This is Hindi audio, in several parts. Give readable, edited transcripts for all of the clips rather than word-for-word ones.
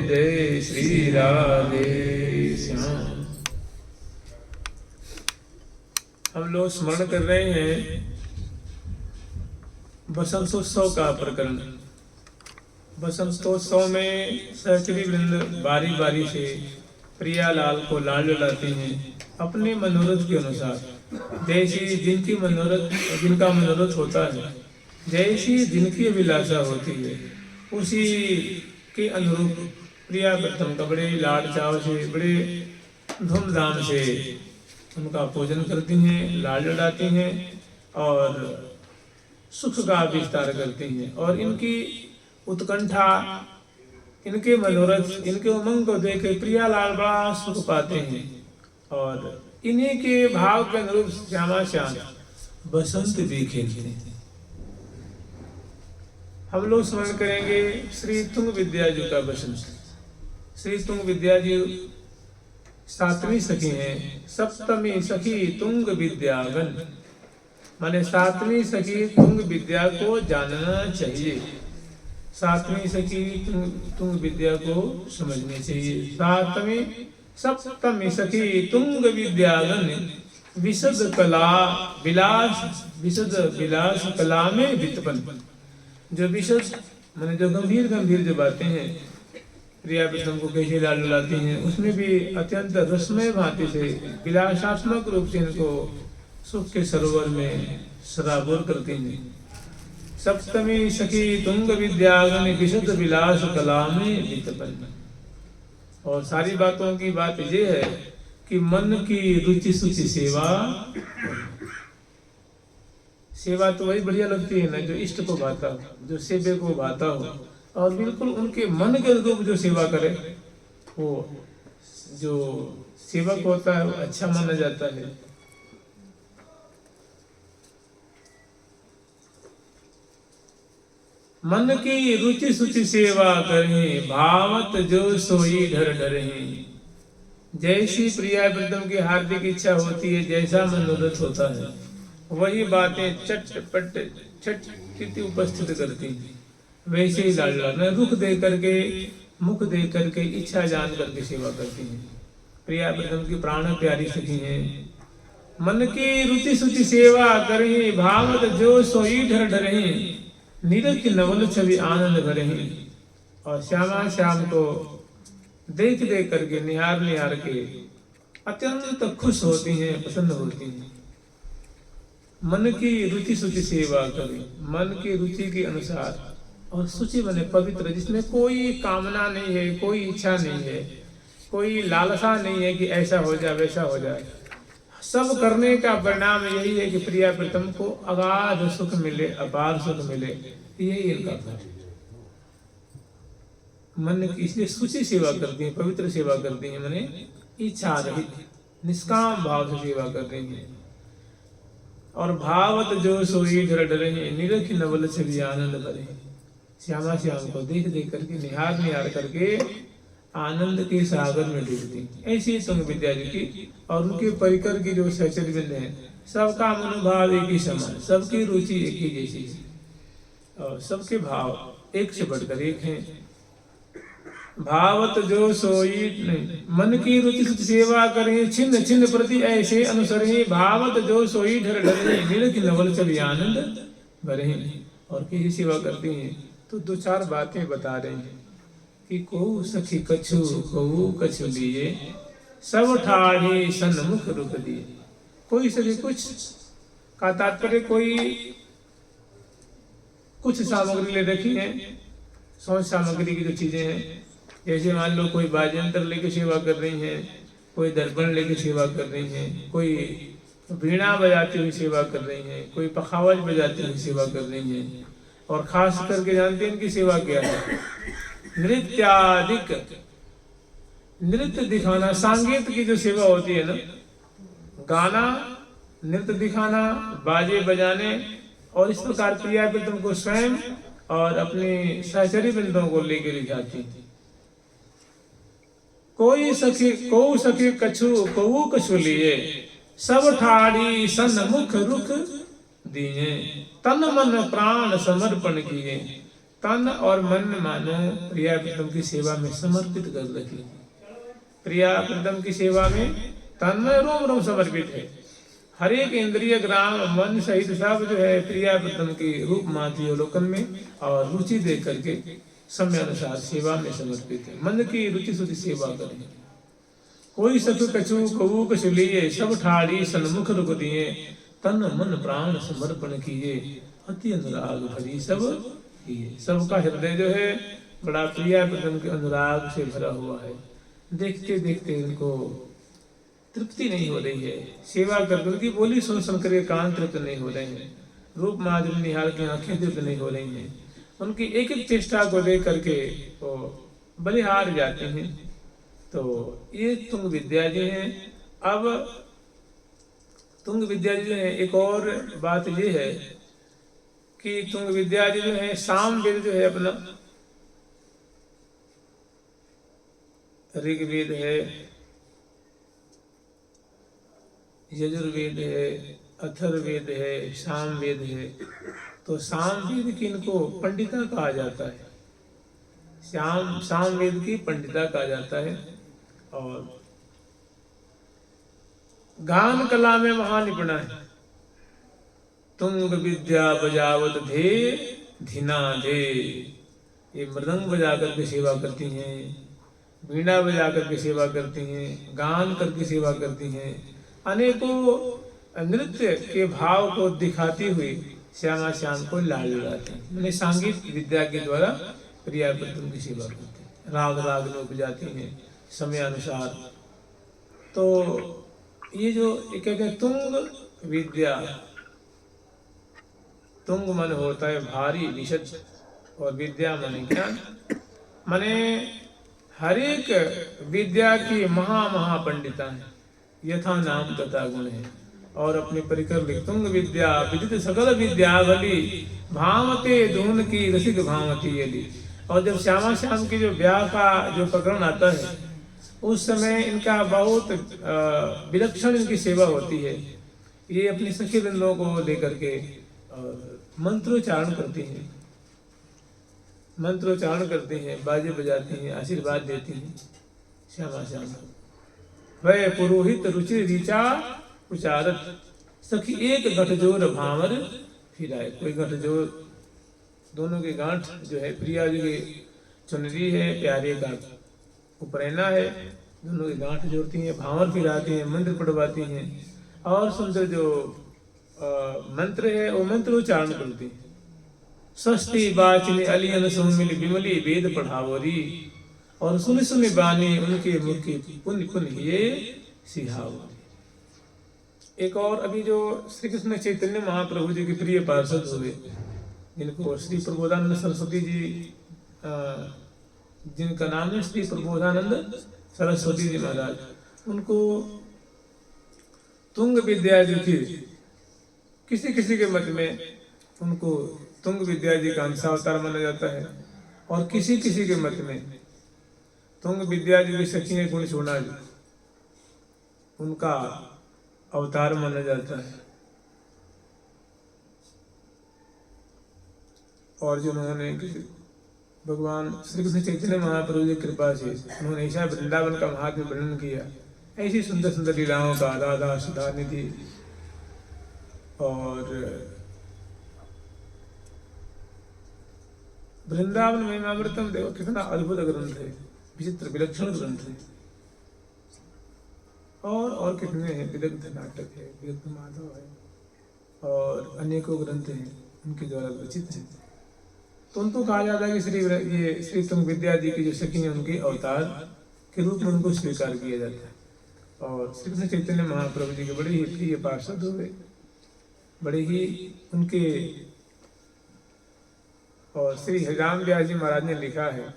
जय श्री राधे श्याम। हम लोग स्मरण कर रहे हैं बसंतोत्सव का प्रकरण। बसंतोत्सव में सहचरी वृंद बारी बारी से प्रियालाल को लाल लुलाते हैं अपने मनोरथ के अनुसार। जैसी जिनका मनोरथ होता है, जैसी जिनकी अभिलाषा होती है, उसी के अनुरूप प्रिया प्रथम का बड़े लाड चाव से, बड़े धूमधाम से उनका पूजन करती हैं, लाड लड़ाती हैं और सुख का विस्तार करती हैं। और इनकी उत्कंठा, इनके मनोरथ, इनके उमंग को देख के प्रियालाल बड़ा सुख पाते हैं और इन्हीं के भाव के अनुरूप श्यामा श्याम बसंत भी खेलते हैं। हम लोग स्मरण करेंगे श्री तुंग विद्या जी का बसंत। श्री तुंग विद्या जी सातवीं सखी हैं। सप्तमी सखी तुंग विद्यागन, माने सातवीं सखी तुंग विद्या को जानना चाहिए। सातवीं सखी तुंग विद्या को समझनी चाहिए। सप्तमी सखी तुंग विद्यागन, विशद कला विलास कला में वित्पन्न। जो विशद माने जो गंभीर जो बातें हैं, प्रिया प्रथम को कैसे लाल लुलाती हैं, उसमें भी अत्यंत रसमय भांति से विलासात्मक रूप से इनको सुख के सरोवर में सराबोर करती हैं। सप्तमी सखी तुंग विद्यागन, विशद विलास कला में वित्पन्न। और सारी बातों की बात ये है कि मन की रुचि सुचि सेवा तो वही बढ़िया लगती है ना जो इष्ट को भाता हो, जो सेव्य को भाता हो, और बिल्कुल उनके मन के अनुरूप जो सेवा करे, वो जो सेवक होता है वो अच्छा माना जाता है। मन की रुचि सुचि सेवा करें, भावत जो सोई डर डरें। जैसी प्रिया प्रथम की हार्दिक इच्छा होती है, जैसा मनोरथ होता है, वही बातें चट उपस्थित करती हैं। वैसे ही लाल लाल रुख दे करके, मुख दे करके, इच्छा जान करके सेवा करती हैं। प्रिया प्रथम की प्राण प्यारी सखी हैं। मन की रुचि सुचि सेवा करें, भावत जो सोई डर डरें। नीरज की नवल छवि आनंद भरें। और श्यामा श्याम को देख देख करके, निहार निहार के अत्यंत खुश होती हैं, प्रसन्न होती हैं। मन की रुचि सूचि सेवा करें, मन की रुचि के अनुसार, और सूचि बने पवित्र, जिसमें कोई कामना नहीं है, कोई इच्छा नहीं है, कोई लालसा नहीं है कि ऐसा हो जाए वैसा हो जाए। सब करने का परिणाम यही है कि प्रिया प्रीतम को अगाध सुख मिले, अपार सुख मिले, यही इनका फल। मन की इसलिए सूची सेवा करती है, पवित्र सेवा करती है, मैंने इच्छा रहित निष्काम भाव से सेवा कर रही है। और भावत जो सोई धर डरे, निरख नवल छवि आनंद भरे। श्यामा श्याम को देख देख करके, निहार निहार करके आनंद के सागर में डूबती। ऐसी तुंग विद्या जी की और उनके परिकर की जो सहचर्य बिंद है, सबका मनोभाव एक ही समान, सबकी रुचि एक ही जैसी है और सबके भाव एक से बढ़कर एक हैं। भावत जो सोई नहीं, मन की रुचि सेवा करें, छिन्न छिन्न प्रति ऐसे अनुसरे। भावत जो सोई ढर डरे, निरख नवल छवि आनंद भरे। और किसी सेवा करती हैं तो दो चार बातें बता रहे हैं कि को सखी कछु को कछु लिए, सब ठाढ़े सन्मुख रुक दिए। कोई सखी कुछ का तात्पर्य, कोई कुछ सामग्री ले रखी है, सोच सामग्री की जो चीजें हैं, जैसे मान लो कोई वाद्यंत्र लेके सेवा कर रही हैं, कोई दर्पण लेके सेवा कर रही हैं, कोई वीणा बजाती हुई सेवा कर रही हैं, कोई पखावज बजाती हुई सेवा कर रही हैं। और खास करके जानते हैं इनकी सेवा क्या है, नृत्यादिक, नृत्य दिखाना, सांगीत की जो सेवा होती है ना, गाना, नृत्य दिखाना, बाजे बजाने, और इस प्रकार प्रिया प्रीतम को स्वयं और अपने सहचरी बिंदुओं को लेकर ले जाती थी। कोई सखी को सखी कछु को कछु लिए, सब ठाड़ी सन्मुख रुख दिए। तन मन प्राण समर्पण किए, तन और मन मानो प्रिया प्रीतम की सेवा में समर्पित कर रखी। प्रिया प्रीतम की सेवा में तन में रोम रोम समर्पित है। हर एक इंद्रिय ग्राम मन सहित सब जो है प्रिया प्रीतम की रूप माती अवलोकन में और रुचि देख करके समय अनुसार सेवा में समर्पित है। मन की रुचि सूचि सेवा करें। कोई सखु कछु कऊ कछु लिए, सब ठाड़ी सन्मुख रुक दिए। तन मन प्राण समर्पण किए, अति अनुराग भरी सब किए। सबका हृदय जो है बड़ा प्रिया प्रीतम के अनुराग से भरा हुआ है। देखते देखते इनको तृप्ति नहीं हो रही है, सेवा करके उनकी बोली सुन सुन कर कान तृप्त नहीं हो रहे हैं, रूप माधुर्य निहाल की आंखें तृप्त नहीं हो रही हैं। उनकी एक एक चेष्टा को देख करके वो बलिहार जाते हैं। तो ये तुंग विद्या जी हैं। अब तुंग विद्या जी जो है, एक और बात ये है कि तुंग विद्या जी जो है, साम वेद जो है अपना, ऋग्वेद है, यजुर्वेद है, अथर्ववेद है, सामवेद है। तो सामवेद की इनको पंडिता कहा जाता है, सामवेद की पंडिता कहा जाता है। और गान कला में महानिपुण है। तुंग विद्या बजावत धे धिना धे, ये मृदंग बजा करके सेवा करती हैं, वीणा बजा करके सेवा करती हैं, गान करके सेवा करती हैं। अनेकों नृत्य के भाव को दिखाती हुई श्यामा श्याम को लाल लगाते हैं। मैंने सांगीत विद्या के द्वारा प्रिया प्रीतम की सेवा करते हैं। राग राग में उपजाती हैं समय अनुसार। तो ये जो कहते हैं तुंग विद्या, तुंग मन होता है भारी विशद, और विद्या माने ज्ञान। माने हर एक विद्या की महा पंडिता है, यथा नाम तथा गुण है। और अपने परिकर लिख, तुंग विद्या विदित सकल विद्या भली, भावते धून की रसिक भावती यदि। और जब श्यामा श्याम की जो ब्याह का जो प्रकरण आता है, उस समय इनका बहुत विलक्षण इनकी सेवा होती है। ये अपनी सखी बंधुओं को लेकर के मंत्रोच्चारण करती हैं, मंत्रोच्चारण करते हैं, बाजे बजाती हैं, आशीर्वाद देती हैं श्यामा श्याम को। वह पुरोहित रुचि ऋचा उचारत, सखी एक गठजोर भावर फिराए। कोई गठजोर, दोनों के गांठ जो है प्रिया जी की चुनरी है, प्यारे का उपरैना है, दोनों की गांठ जोड़ती हैं, भावर फिराती हैं, मंत्र पढ़वाती हैं और सुंदर जो मंत्र है वो मंत्र उच्चारण करती हैं। सस्ती बाचने अलियन सोमिल विमली वेद पढ़ावरी, और सुन सुन बानी उनके मुख की पुण्य पुण्य ये सिहावरी। एक और अभी जो श्री कृष्ण चैतन्य महाप्रभु जी के प्रिय पार्षद हुए, जिनको श्री प्रबोधानंद सरस्वती जी, जिनका नाम है श्री प्रबोधानंद सरस्वती जी महाराज, उनको तुंग विद्या जी थी। किसी किसी के मत में उनको तुंग विद्या जी का अंशावतार माना जाता है, और किसी किसी के मत में तुंग विद्या जी की सखी गुण सोना जी उनका अवतार माना जाता है। और जिन्होंने भगवान श्री कृष्ण चैतन्य महाप्रभु की कृपा से उन्होंने ऐसा वृंदावन का महात्म्य वर्णन किया, ऐसी सुंदर सुंदर लीलाओं का राधा सुधा निधि और वृंदावन महिमामृतम देखो कितना अद्भुत ग्रंथ है, विचित्र विलक्षण ग्रंथ है। और कितने हैं, विदग्ध नाटक है, विदग्ध माधव है और अनेकों ग्रंथ हैं उनके द्वारा रचित हैं। तो उनको कहा जाता है कि ये श्री तुंग विद्या जी की जो सखी है उनके अवतार के रूप में उनको स्वीकार किया जाता है। और श्री कृष्ण चैतन्य महाप्रभु जी के बड़े ही प्रिय पार्षद हुए, बड़े ही उनके। और श्री हरिराम व्यास जी महाराज ने लिखा है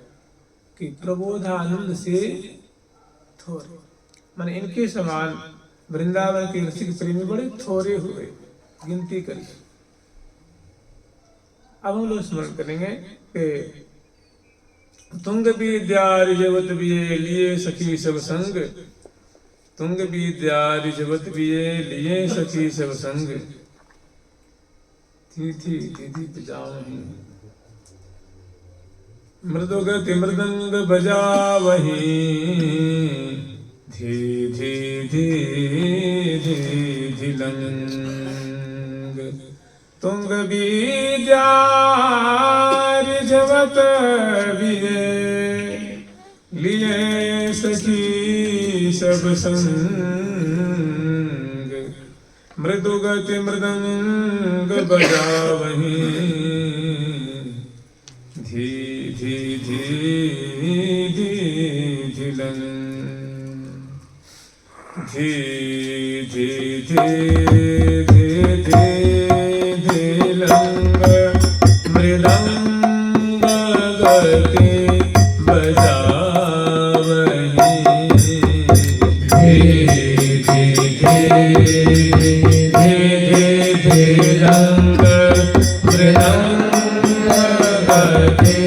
कि प्रबोधानंद से थोड़े, माने इनके समान वृंदावन के रसिक प्रेमी बड़े थोड़े हुए, गिनती करिए। अब हम लोग स्मरण करेंगे कि तुंग विद्या रिजवत बिये लिए सखी सब संग, तुंग विद्या रिजवत बिये लिए सखी सब संग, थी बजावहीं मृदुगति मृदंग बजावहीं, धी धी धी धी धिलंग, तुंग विद्या रिजवत बिये लिए सखी सब संग, मृदुगति मृदंग बजावहीं, धी धी धी धी धिलंग, धी धी धी धी धी धिलंग, मृदंग गति बजावहीं, धी धी धी धी धिलंग, मृदंग गति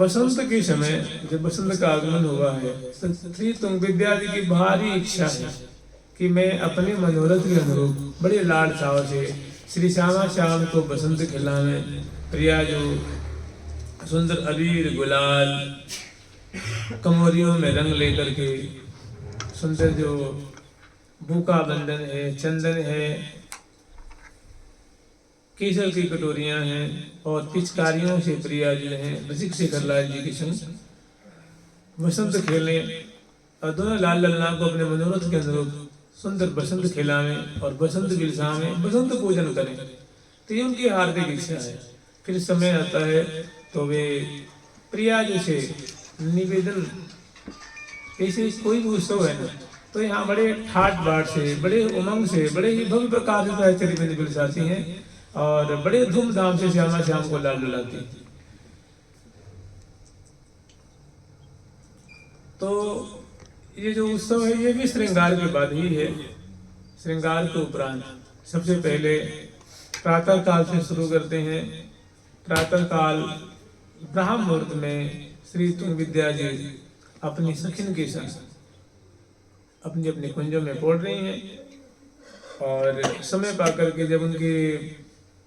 बसंत के समय जब बसंत का आगमन हुआ है, श्री तुंग विद्या जी की भारी इच्छा है कि मैं अपने मनोरथ के अनुरूप बड़े लाड चाव से श्री श्यामा श्याम को बसंत खिलावे। प्रिया जो सुंदर अबीर गुलाल कमोरियों में रंग लेकर के, सुंदर जो बूका बंधन है, चंदन है, केसर की कटोरियां हैं और पिचकारियों से प्रिया जी हैं रसिक शेखर लाल जी के संग बसंत खेलें और दोनों लाल लल्ला को अपने मनोरथ के अनुरूप सुंदर बसंत खिलावें और बसंत बिलसावें, बसंत पूजन करें। तो ये उनकी हार्दिक इच्छा है। फिर समय आता है तो वे प्रिया जी से निवेदन, ऐसे कोई भी उत्सव है ना तो यहाँ बड़े ठाट बाट से, बड़े उमंग से, बड़े ही भव्य प्रकार से चरित्र बिलसाती हैं और बड़े धूमधाम से श्यामा श्याम को लाल लुलाती। तो ये जो उत्सव है ये भी श्रृंगार के बाद ही है। श्रृंगार के उपरांत सबसे पहले प्रातः काल से शुरू करते हैं। प्रातः काल ब्रह्म मुहूर्त में श्री तुंग विद्या जी अपनी सखिन के संग अपने अपने कुंजों में पड़ रही हैं और समय पाकर के जब उनके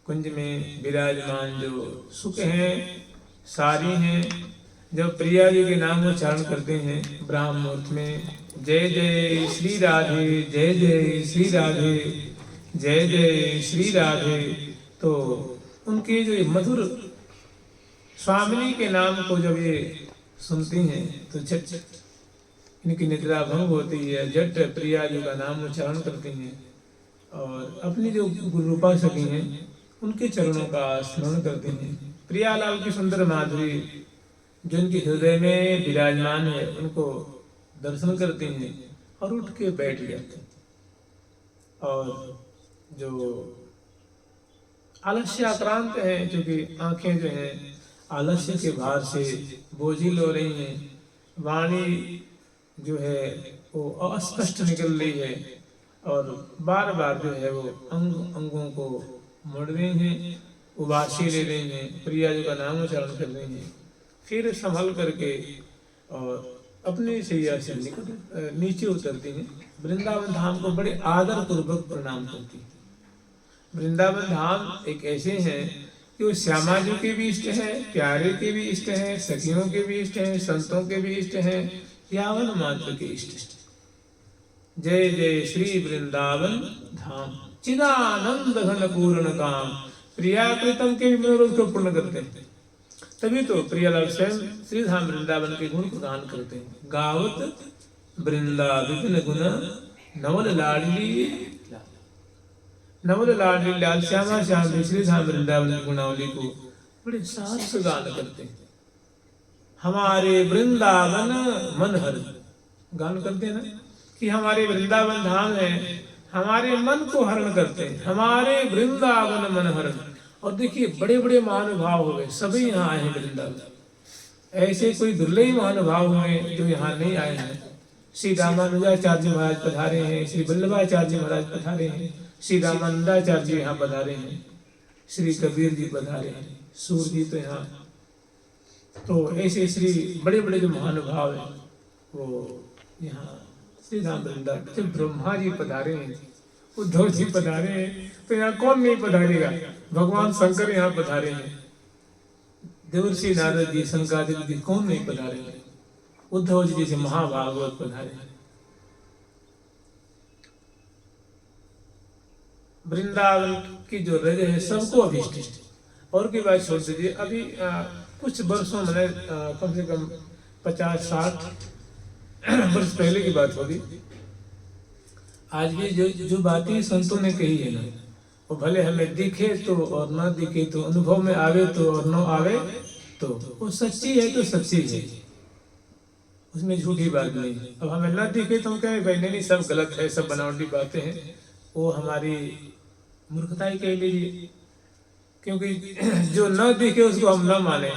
कुंज में विराजमान जो सुख हैं, सारी हैं, जब प्रिया जी के नाम उच्चारण करते हैं ब्राह्म मुहूर्त में, जय जय श्री राधे, जय जय श्री राधे, जय जय श्री राधे, तो उनके जो मधुर स्वामिनी के नाम को जब ये सुनती हैं तो झट इनकी निद्रा भंग होती है। झट प्रिया जी का नाम उच्चारण करती हैं और अपनी जो गुरुरूपा सखी हैं उनके चरणों का स्मरण करते हैं। प्रियालाल की सुंदर माधुरी जो उनके हृदय में विराजमान है उनको दर्शन करते हैं और उठ के बैठ जाते हैं। और जो आलस्य आक्रांत है, क्योंकि आंखें जो हैं आलस्य के भार से बोझिल हो रही हैं, वाणी जो है वो अस्पष्ट निकल रही है और बार बार जो है वो अंगों को मोड़ रहे हैं, उबासी ले रहे हैं, प्रिया जी का नाम उच्चारण कर रहे हैं। फिर संभल करके और अपने शैया से नीचे उतरती हैं। वृंदावन धाम को बड़े आदर पूर्वक प्रणाम करती हैं। वृंदावन धाम एक ऐसे हैं कि वो श्यामा जी के भी इष्ट हैं, प्यारे के भी इष्ट हैं, सखियों के भी इष्ट हैं, संतों के भी इष्ट हैं, यावन मात्र के इष्ट। जय जय श्री वृंदावन धाम, चिदानंद घन पूर्ण काम, प्रिया प्रीतम के भी मनोरथ को पूर्ण करते हैं। तभी तो प्रियालाल स्वयं श्री धाम वृंदावन के गुण प्रदान करते हैं। गावत वृंदा विपिन गुण नवल लाडली, नवल लाडली लाल श्यामा श्याम श्री धाम वृंदावन की गुणावली को बड़े साथ से गान करते हैं। हमारे वृंदावन मन हर, गान करते हैं ना कि हमारे वृंदावन धाम है, हमारे मन को हरण करते हैं, हमारे वृंदावन मन हरण। और देखिए बड़े बड़े महानुभाव हुए, सभी यहाँ आए हैं वृंदावन। ऐसे कोई दुर्लभ महानुभाव हुए जो यहाँ नहीं आए हैं। श्री रामानुजाचार्य महाराज पधारे हैं, श्री वल्लभाचार्य महाराज पधारे हैं, श्री रामानंदाचार्य जी यहाँ पधारे हैं, श्री कबीर जी पधारे हैं, सूर जी तो यहाँ। तो ऐसे श्री बड़े बड़े जो महानुभाव हैं वो यहाँ श्री राम वृंदावन जब ब्रह्मा जी पधारे हैं, उद्धव जी पधारे हैं, तो यहाँ कौन नहीं पधारेगा? भगवान शंकर यहाँ पधारे हैं, देवर्षि नारद जी, शंकराचार्य जी, कौन नहीं पधारे? उद्धव जी जैसे महाभागवत पधारे हैं। वृंदावन की जो रज है सबको अभीष्ट है। और की बात छोड़ दीजिए, अभी कुछ वर्षों मैंने कम से कम 50-60 वर्ष पहले की बात होगी। आज भी जो बातें संतों ने कही है ना, वो भले हमें दिखे तो और ना दिखे तो, अनुभव में आवे तो और न आवे तो, वो सच्ची है तो सच्ची है, उसमें झूठी बात नहीं। अब हमें ना दिखे तो हम कहें भाई नहीं सब गलत है, सब बनावटी बातें हैं, वो हमारी मूर्खता ही कह लीजिए। क्योंकि जो न दिखे उसको हम न माने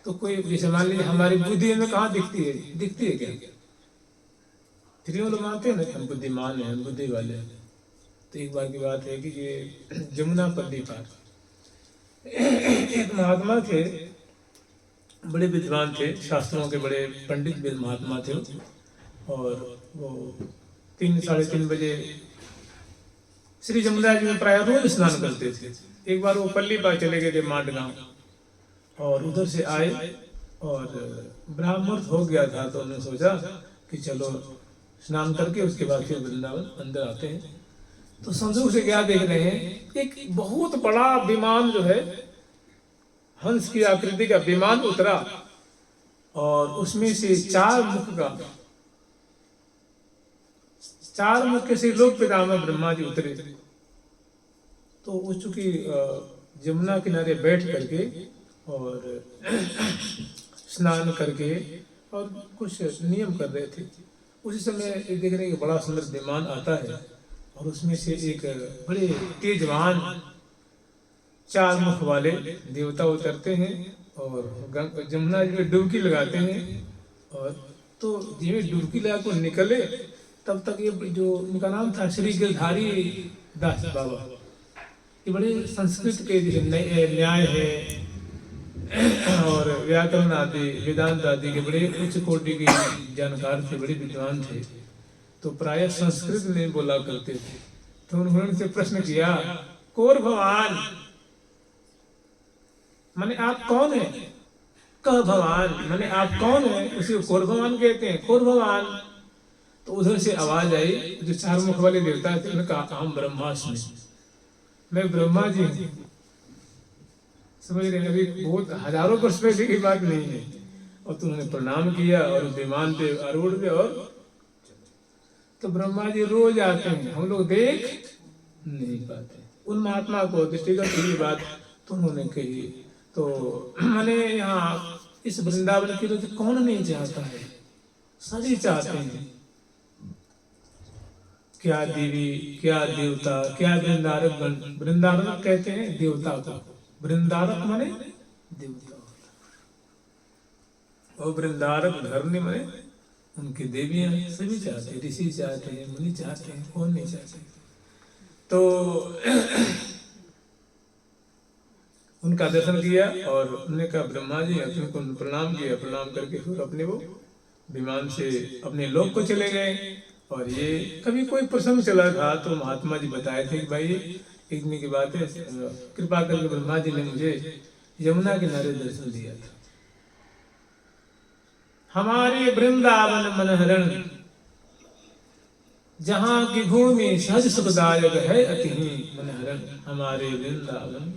तो कोई, जैसे मान लीजिए हमारी बुद्धि में कहाँ दिखती है? दिखती है क्या? फिर लोग मानते हैं ना हम बुद्धिमान हैं, हम बुद्धि वाले हैं। तो एक बार की बात है कि ये जमुना पल्ली पार एक महात्मा थे, बड़े विद्वान थे, शास्त्रों के बड़े पंडित महात्मा थे, और वो 3-3:30 बजे श्री जमुना जी में प्राय रोज स्नान करते थे। एक बार वो पल्ली पार चले गए थे मांड गांव, और उधर से आए और ब्राह्मण हो गया था, तो उन्होंने सोचा कि चलो स्नान करके उसके बाद फिर वृंदावन अंदर आते हैं। तो संजोग से क्या देख रहे हैं, एक बहुत बड़ा विमान जो है, हंस की आकृति का विमान उतरा, और उसमें से 4 मुख के से लोक पितामह ब्रह्मा जी उतरे। तो वो चूंकि जमुना किनारे बैठ करके और स्नान करके और कुछ नियम कर रहे थे, उसी समय देख रहे हैं कि बड़ा सुंदर विमान आता है, और उसमें से एक बड़े तेजवान 4 मुख वाले देवता उतरते हैं और जमुना जी में डुबकी लगाते हैं। और तो जिसमें डुबकी लगा को निकले, तब तक ये जो उनका नाम था श्री गिरधारी दास बाबा, ये बड़े संस्कृत के न्याय है और व्याकरण आदि, वेदांत आदि के बड़े उच्च कोटि के जानकार थे, बड़े विद्वान थे। तो प्राय संस्कृत में बोला करते थे। तो उन्होंने से प्रश्न किया, कौर भगवान माने आप कौन है? कह भगवान माने आप कौन है? उसे कौर भगवान कहते हैं, कौर भगवान। तो उधर से आवाज आई, जो 4 मुख वाले देवता थे, उन्होंने कहा हम ब्रह्मास्मि, मैं ब्रह्मा जी हूँ। समझ रहे हैं, अभी बहुत हजारों वर्ष पहले की बात नहीं है। और तो उन्होंने प्रणाम किया और विमान पे आरूढ़ पे, और तो ब्रह्मा जी रोज आते हैं, हम लोग देख नहीं पाते। उन महात्मा को दृष्टिगत ये बात तो उन्होंने कही। तो मैंने यहाँ इस वृंदावन की रोज कौन नहीं चाहता है? सभी चाहते हैं। क्या देवी, क्या देवता, क्या वृंदारक। वृंदारक कहते हैं देवता को, वृंदारक माने देवता, और वृंदारक घर नहीं माने उनकी देवियां। सभी चाहते हैं, ऋषि चाहते हैं, मुनि चाहते हैं, कौन नहीं चाहते। तो उनका दर्शन किया और उन्होंने कहा ब्रह्मा जी, अपने को प्रणाम किया। प्रणाम करके फिर अपने वो विमान से अपने लोक को चले गए। और ये कभी कोई प्रसंग चला था तो महात्मा जी बताए थे कि भाई एक दिन की बात है, कृपा करके ब्रह्मा जी ने मुझे यमुना किनारे दर्शन दिया था। हमारे वृंदावन मनहरण, जहाँ की भूमि सहज सुखदायक है अति मनहरण। हमारे वृंदावन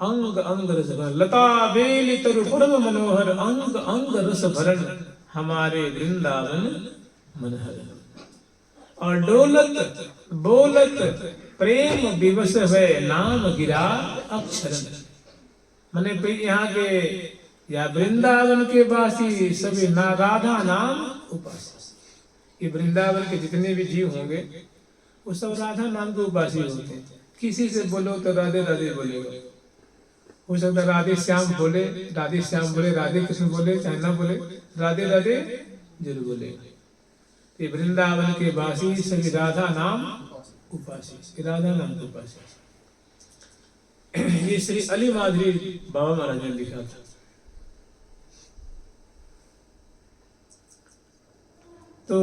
अंग अंग रस भरण, लता बेली तरु पूर्व मनोहर, अंग अंग रस भरण। हमारे वृंदावन मनहरण। और डोलत बोलत प्रेम दिवस है, नाम गिरा अक्षरन। मैंने यहाँ के या वृंदावन के वासी सभी ना राधा नाम उपासी। ये वृंदावन के जितने भी जीव होंगे वो सब राधा नाम के उपासी होते हैं। किसी से बोलो तो राधे राधे बोलेगा, हो सकता है राधे श्याम बोले, राधे श्याम बोले, राधे कृष्ण बोले, चाहे ना बोले, राधे राधे जरूर बोलेगा। ये वृंदावन के वासी सभी राधा नाम उपासी, राधा नाम के उपासी। ये श्री अली माधुरी बाबा महाराज ने लिखा था। तो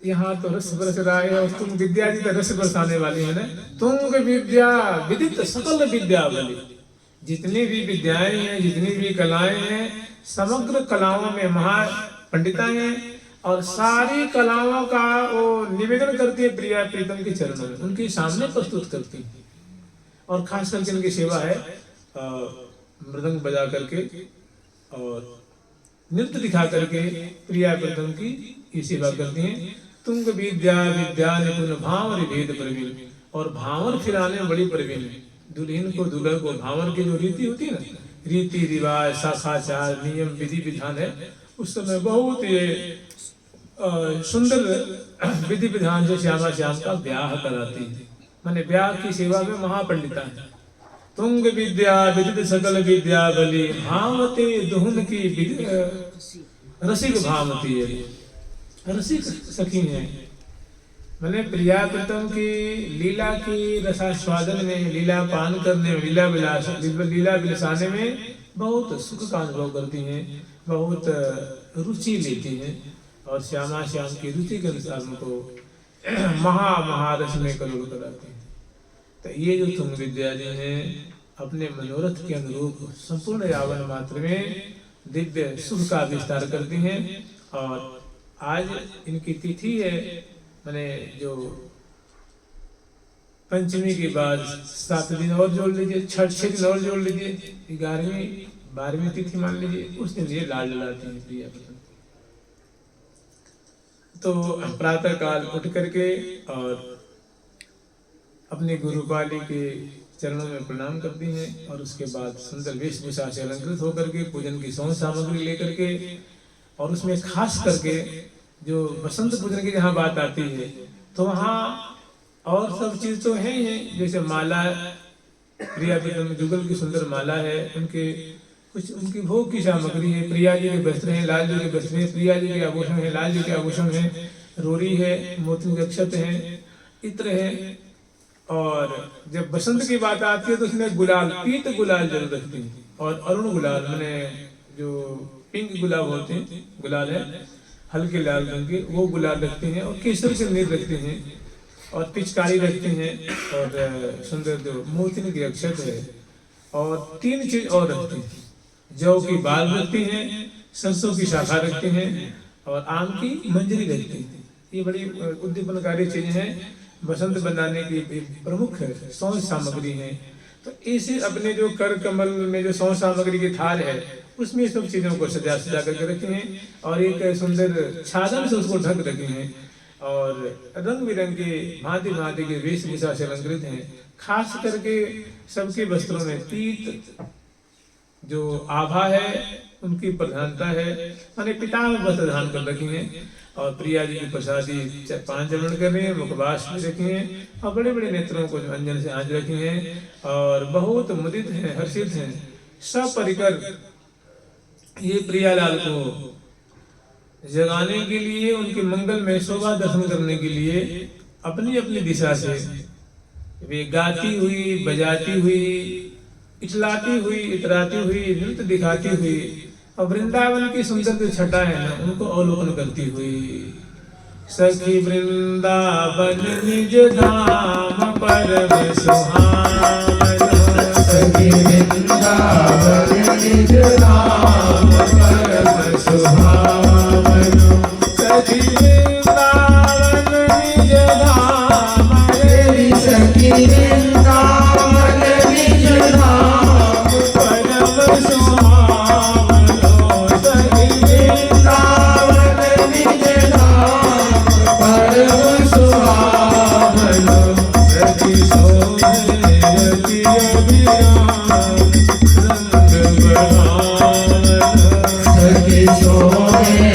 यहाँ तो रस बरस रहा है, और तुम विद्या जी तो रस बरसाने वाली है ना। तुंग विद्या विदित सकल विद्या वाली, जितनी भी विद्याएं हैं, जितनी भी कलाएं हैं, समग्र कलाओं में महा पंडिता हैं, और सारी कलाओं का वो निवेदन करती है प्रिया प्रीतम के चरणों में, उनके सामने प्रस्तुत करती है। और खास करके इनकी सेवा है मृदंग बजा करके और नृत्य दिखा करके प्रिया प्रीतम की ये सेवा करती हैं। तुंग विद्या विद्या निपुण भावर भेद प्रवीण, और भावर खिलाने में बड़ी प्रवीण है। दुल्हन को दूल्हा को भावर की जो रीति होती है ना, रीति रिवाज शाखाचार नियम विधि विधान है, उस समय बहुत ये सुंदर विधि विधान से श्यामा श्याम का ब्याह कराती है। माने ब्याह की सेवा में महापंडिता है। तुंग विद्या विदित सकल विद्या बली, भावते दुहन की रसिक भावती है, रसिक सखी है। मैंने प्रिया प्रीतम की लीला की रसास्वादन में, लीला पान करने में, लीला विलसाने में बहुत सुख का अनुभव करती हैं, बहुत रुचि लेती हैं, और श्यामा श्याम की रुचि के अनुसार उनको महारस में करोड़ कराती हैं। तो ये जो तुंग विद्या जी हैं, अपने मनोरथ के अनुरूप संपूर्ण यावन मात्र में दिव्य सुख का विस्तार करती हैं। और आज इनकी तिथि है, मैंने जो पंचमी के बाद 7 दिन और जोड़ लीजिए, 6 दिन और जोड़ लीजिए, 11वीं 12वीं तिथि मान लीजिए, उस दिन ये लाल ललाती है प्रिया प्रीतम। तो प्रातः काल उठ करके और अपने गुरुपाली के चरणों में प्रणाम करती हैं, और उसके बाद सुंदर वेशभूषा से अलंकृत होकर के पूजन की सौंध सामग्री लेकर के, और उसमें खास करके जो बसंत पूजन की जहाँ बात आती है, तो वहाँ और सब चीज तो है ही है, जैसे माला प्रिया प्रीतम जुगल की सुंदर माला है, उनके कुछ उनकी भोग की सामग्री है, प्रिया जी के वस्त्र हैं, लाल जी के वस्त्र हैं, प्रिया जी के आभूषण है, लाल जी के आभूषण है, रोरी है, मोती के अक्षत हैं, इत्र है। और जब बसंत की बात आती है तो उसमें गुलाल, पीत गुलाल जरूर रखती है, और अरुण गुलाल, मैंने जो पिंक गुलाब होते हैं, गुलाल है हल्के लाल रंग के, वो गुलाल रखते हैं, और केसर के नीर रखते हैं, और पिचकारी रखते हैं, और सुंदर जो मोती के अक्षत है, और 3 चीज और रखती हैं, जौ की बाल रखती हैं, सरसों की शाखा रखती हैं, और आम की मंजरी रखती हैं। ये बड़ी उद्दीपनकारी चीजें हैं, बसंत बनाने की प्रमुख सौंध सामग्री है। तो इसी अपने जो कर कमल में जो सौंध सामग्री की थाल है, उसमें सब चीजों को सजा करके रखे हैं, और एक सुंदर छादन से उसको ढक रखे हैं, और रंग बिरंगे भांति भांति के वेशभूषा से अलंकृत हैं। खास करके सबके वस्त्रों में पीत जो आभा है उनकी प्रधानता है, माने पिता वस्त्र धारण कर रखी हैं, और प्रिया जी की प्रसादी 5 चरण कर रही है, मुखवास भी रखी हैं, और बड़े बड़े नेत्रों को अंजन से आंच रखी हैं, और बहुत मुदित हैं, हर्षित हैं। सब परिकर ये प्रियालाल को जगाने के लिए, उनके मंगल में शोभा दर्शन करने के लिए अपनी अपनी दिशा से वे गाती हुई, बजाती हुई, इचलाती हुई, इतराती हुई, नृत्य दिखाती हुई, और वृंदावन की सुंदर जो छटा है ना, उनको अवलोकन करती हुई। सखी वृंदावन निज धाम परम सुहावन, सखी वृंदावन निज धाम परम सुहावन, सखी वृंदावन निज धाम, सखी वृंदावन निज धाम परम सुहावन, सखी वृंदावन निज धाम परम सुहावन, सखी सोहरती अभिराम रंग बढ़ावन, सखी सोहरती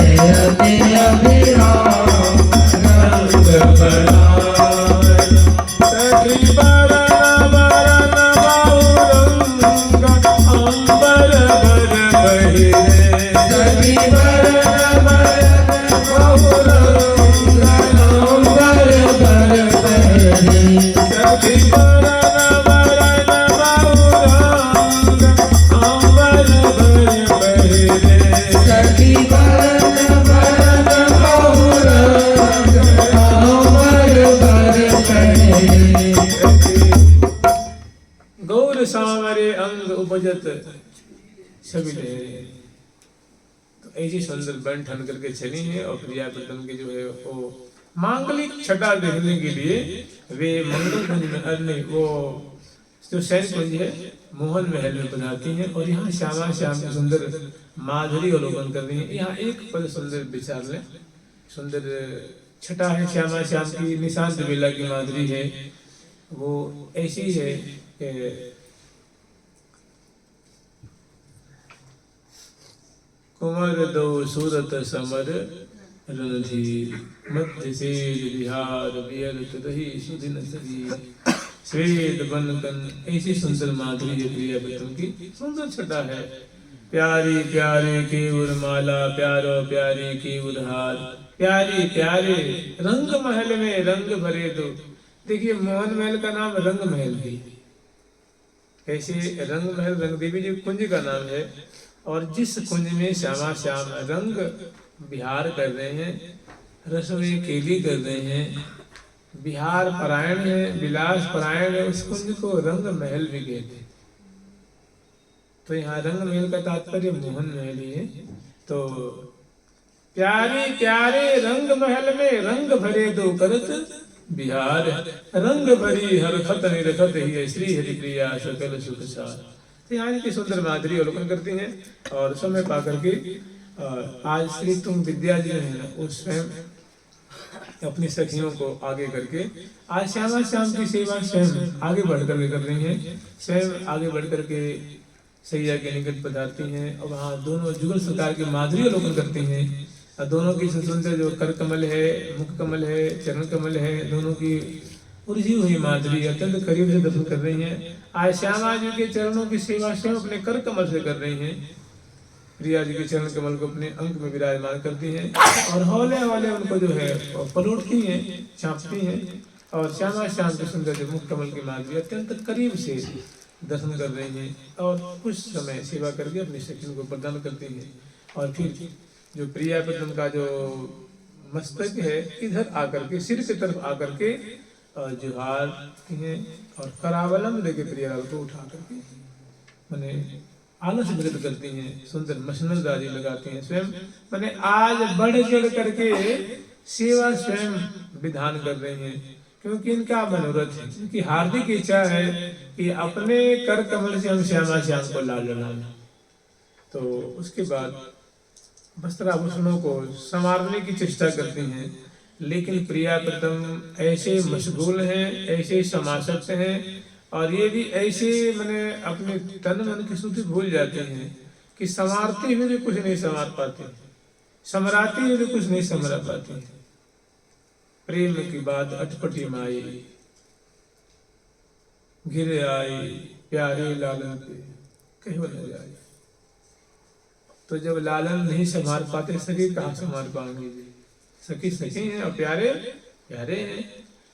बजत सभी लहरें। तो ऐसी सुंदर बन ठन करके चली हैं और प्रिया प्रीतम की जो है वो मांगलिक छटा देखने के लिए वे मंगल कुंज में अन्य वो जो सैन कुंज है मोहन महल में पधारती हैं और यहाँ श्यामा श्याम की सुंदर माधुरी अवलोकन कर रही है। यहाँ एक पद सुंदर विचार लें, सुंदर छटा है श्यामा श्याम की, निशांत बेला की माधुरी है, वो ऐसी है कि कुंवर दो सूरत समर रणधीर मध्य से बिहार बिहरत रही सुदिन शरीर श्वेत बनकन। ऐसी सुंदर माधुरी है प्रिया प्रीतम की, सुंदर छटा है। प्यारी प्यारे की उर्माला प्यारो प्यारी की उद्हार, प्यारी प्यारे रंग महल में रंग भरे दो। देखिए मोहन महल का नाम रंग महल भी, ऐसे रंग महल रंग देवी जी कुंज का नाम है। और जिस कुंज में श्यामा श्याम रंग विहार कर रहे हैं, रसोई केली कर रहे हैं, बिहार परायण है, विलास परायण है, उस कुंज को रंग महल भी कहते हैं। तो यहाँ रंग महल का तात्पर्य मोहन महल ही है। तो प्यारे प्यारे रंग महल में रंग भरे दो करत बिहार, रंग भरी हरखत निरखत ही श्री हरि प्रिया सकल सुख सार। तो यहाँ की सुंदर माधुरी अवलोकन करती हैं और समय पा करके आज श्री तुम विद्या जी है ना, वो स्वयं अपनी सखियों को आगे करके आज श्यामा श्याम की सेवा स्वयं आगे बढ़ करके कर रही हैं। स्वयं आगे बढ़ करके सैया के निकट पधारती हैं और वहाँ दोनों जुगल सरकार की माधुरी अवलोकन करती हैं। और दोनों की सुंदर जो कर कमल है, मुख कमल है, चरण कमल है, दोनों की उलझी हुई माधुरी अत्यंत करीब से दर्शन कर रही हैं। आज श्यामा जी के चरणों की सेवा स्वयं अपने कर कमल से कर रही हैं। प्रिया जी के चरण कमल को अपने अंक में विराजमान करती हैं और हौले हौले उनको जो है पलटती हैं, चापती हैं और श्यामा श्याम के सुंदर जो मुख कमल की माधुरी अत्यंत करीब से दर्शन कर रही हैं और कुछ समय सेवा करके अपनी सखियों को प्रदान करती हैं। और फिर जो प्रिया प्रीतम का जो मस्तक है इधर आकर के सिर की तरफ आकर के जुहार हैं और करावलम लेके प्रियालाल को उठा करके मैंने आलस व्यक्त करती हैं, सुंदर मसनल दादी लगाती हैं, स्वयं मैंने आज बढ़ चढ़ करके सेवा स्वयं विधान कर रही हैं, क्योंकि इनका मनोरथ है, इनकी हार्दिक इच्छा है कि अपने कर कमल से हम श्यामा श्याम को लाल लगाएं। तो उसके बाद वस्त्राभूषणों को संवारने की चेष्टा करती हैं, लेकिन प्रिया प्रीतम ऐसे मशगूल हैं, ऐसे समासक्त हैं और ये भी ऐसे मैंने अपने तन मन की शुद्धि भूल जाते हैं कि संवारते हुए भी कुछ नहीं संवार पाते, समराते हुए भी कुछ नहीं समरा पाते। प्रेम की बात अटपटी माई घिरे आई प्यारे लालन पे कहीं न जाए। तो जब लालन नहीं संभाल पाते सखी कहाँ संभाल पाएंगे? सखी सखी हैं और प्यारे प्यारे हैं,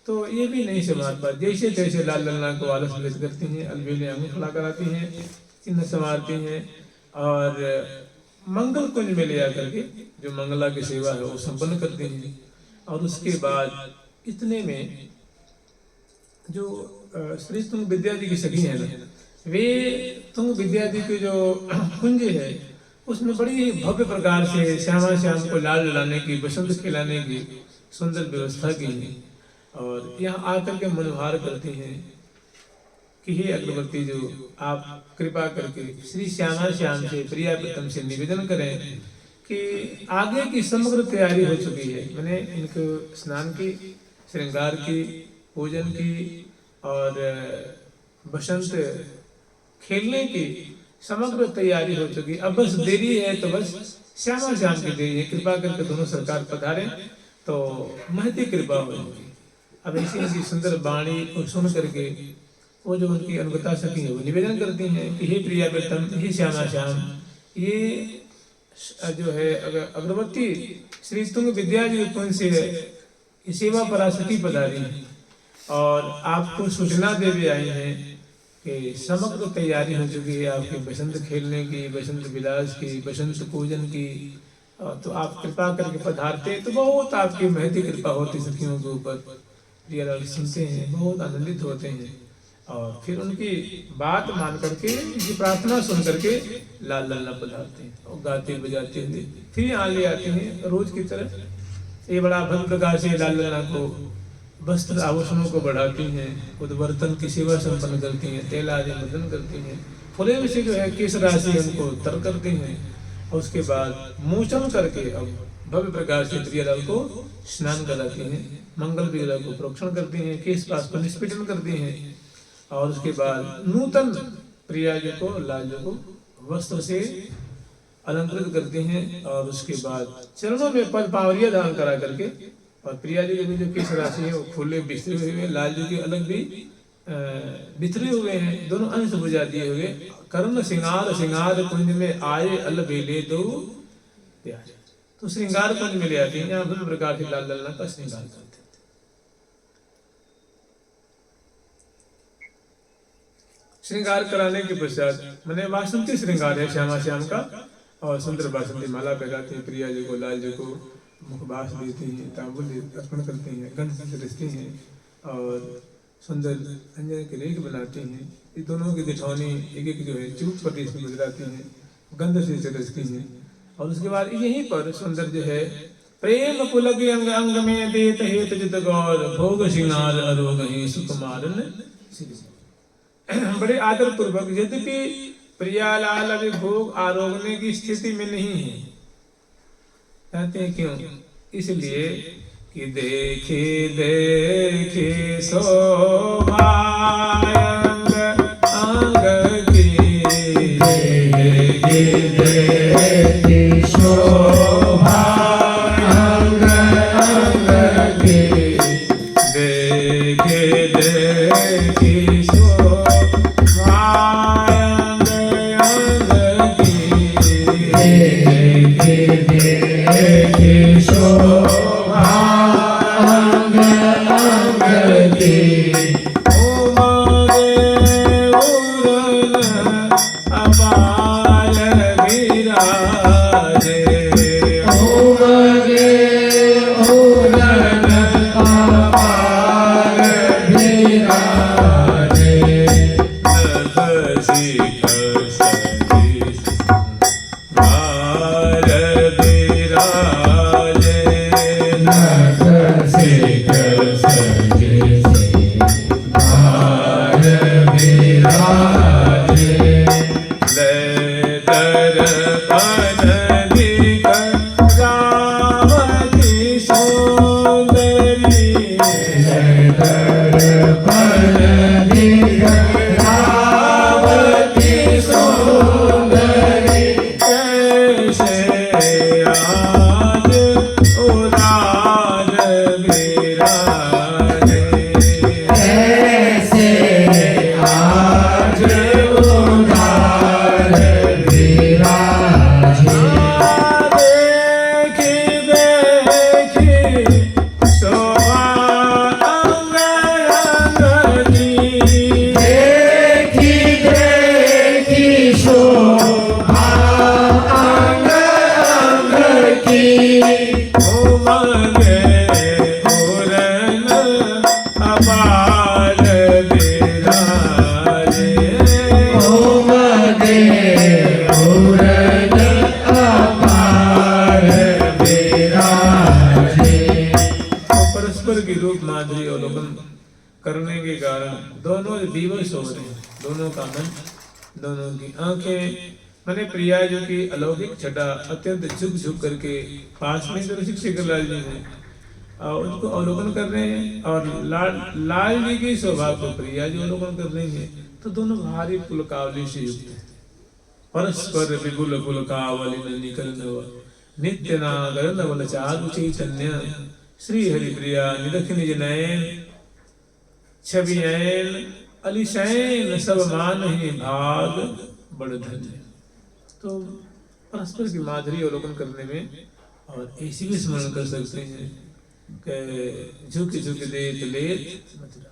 तो ये भी नहीं संभाल पाते। जैसे तैसे लाल लल्ला को आलस व्यक्त करती हैं, अलबेले अंगूठ खड़ा कराती हैं, चिन्ह संवारती हैं और मंगल कुंज में ले जाकर के जो मंगला की सेवा है वो संपन्न करती हैं। और उसके बाद इतने में जो श्री तुंग विद्या जी की सखी है ना, वे तुंग विद्या जी के जो कुंज है उसमें बड़ी भव्य प्रकार से श्यामा श्याम को लाल ललाने की, बसंत खिलाने की सुंदर व्यवस्था की है। और यहाँ आकर के मनोहार करती हैं कि हे अग्रवर्ती जो आप कृपा करके श्री श्यामा श्याम से प्रिया प्रीतम से निवेदन करें कि आगे की समग्र तैयारी हो चुकी है। मैंने इनको स्नान की, श्रृंगार की, पूजन की और बसंत खेलने की समग्र तैयारी हो चुकी। अब बस देरी है, तो बस श्यामा श्याम की देरी है। कृपा करके दोनों सरकार पधारे तो महती कृपा होगी। अब ऐसी ऐसी सुंदर वाणी को सुन करके वो जो उनकी अनुगता सखी है वो निवेदन करती हैं कि हे प्रिया प्रीतम, हे श्यामा श्याम, ये जो है अग्रवर्ती श्री तुंग विद्या जी कुंज से सेवा पराशक्ति पधारी है और आपको सूचना देवे आए हैं कि समग्र तैयारी हो चुकी है आपके बसंत खेलने की, बसंत विलास की, बसंत पूजन की। तो आप कृपा करके पधारते तो बहुत आपकी महती कृपा होती सखियों के ऊपर। प्रियालाल सुनते हैं, बहुत आनंदित होते हैं और फिर उनकी बात मान करके, उनकी प्रार्थना सुन करके लाल लल्ला पधारते हैं और गाते बजाते हुए फिर यहाँ ले आते हैं रोज की तरह। ये बड़ा भव्य प्रकार से लाल लल्ला को वस्त्र आभूषणों को बढ़ाती हैं, खुद बर्तन की सेवा संपन्न करती हैं, तेल आदि मर्दन करती हैं, फुले में से जो है केस राशि उनको तर करती हैं और उसके बाद मोचन करके अब भव्य प्रकार से प्रियालाल को स्नान कराती हैं, मंगल प्रियालाल को प्रोक्षण करती हैं, केश पास पर निष्पीडन करती हैं और उसके बाद नूतन प्रिया जी को लाल जी को वस्त्र से अलंकृत करते हैं और उसके बाद चरणों में पद पावरिया धारण करा करके, और प्रिया जी के भी जो केश राशि है वो फूले बिस्तरे हुए हैं, लाल जी के अलग भी बिथरे हुए हैं, दोनों अंश बुझा दिए हुए। कर्ण श्रृंगार श्रृंगार कुंज में आए अलबेले दो प्यारे, तो श्रृंगार कुंज में ले आते हैं, यहाँ विभिन्न प्रकार के लाल लल्ला का श्रृंगार करते हैं। श्रृंगार कराने के पश्चात मैंने वासंती श्रृंगार है श्यामा श्याम का, और सुंदर वासंती माला पहनाते हैं प्रिया जी को, लाल जी को मुखबास देते हैं, तांबुल अर्पण करते हैं, गंध से रचते हैं और सुंदर अंजन के रेख बनाते हैं। ये दोनों की दिठौनी एक एक जो है चूक पर इसमें गुजराती हैं, गंध से रचती हैं और उसके बाद यहीं पर सुंदर जो है प्रेम पुलक अंग अंग में देत हेत जित गौर भोग श्रृंगार अरोग ही सुकुमारन। बड़े आदर पूर्वक, यद्यपि प्रियालाल अभी भोग आरोगने की स्थिति में नहीं है, कहते हैं क्यों, इसलिए कि देखे देखे शोभा अंग अंग की, देखे देखे शोभा अंग अंग की, देखे देखे शोभा अंग अंग की, देखे देखे शोभा अंग अंग की, उमगे उरन अपार विराजे, उमगे उरन अपार विराजे, खसी खसी भार विराजे, खसी खसी भार विराजे, ले दर्पण दिख रावती सुंदरी, ले दर्पण दिख रावती सुंदरी, कैसे आज उदार विराजे, कैसे आज उदार विराजे, देखी देखी शोभा अंग अंग की, देखी देखी शोभा अंग अंग की, उमगे उरन अपार विराजे, उमगे उरन अपार विराजे। परस्पर की रूप माधुरी अवलोकन करने के कारण दोनों विवश हो रहे हैं, दोनों का मन, दोनों की आंखें, मैंने प्रिया जी की अलौकिक छटा अत्यंत झुक झुक करके पास में जो शिक्षक लाल जी हैं और उनको अवलोकन कर रहे हैं, और लाल जी की शोभा को प्रिया जी अवलोकन कर रही हैं, तो दोनों भारी पुलकावली से युक्त हैं। परस्पर विपुल पुलकावली निकल नित्य नागर नवल चारु चैतन्य, श्री हरि प्रिया निरख निज नयन, छवि ऐन अलिशैन सब मान ही भाग बड़ धन्य। तो परस्पर की माधुरी अवलोकन करने में और ऐसी भी स्मरण कर सकते हैं कि झुक झुक देत लेत मथुरा,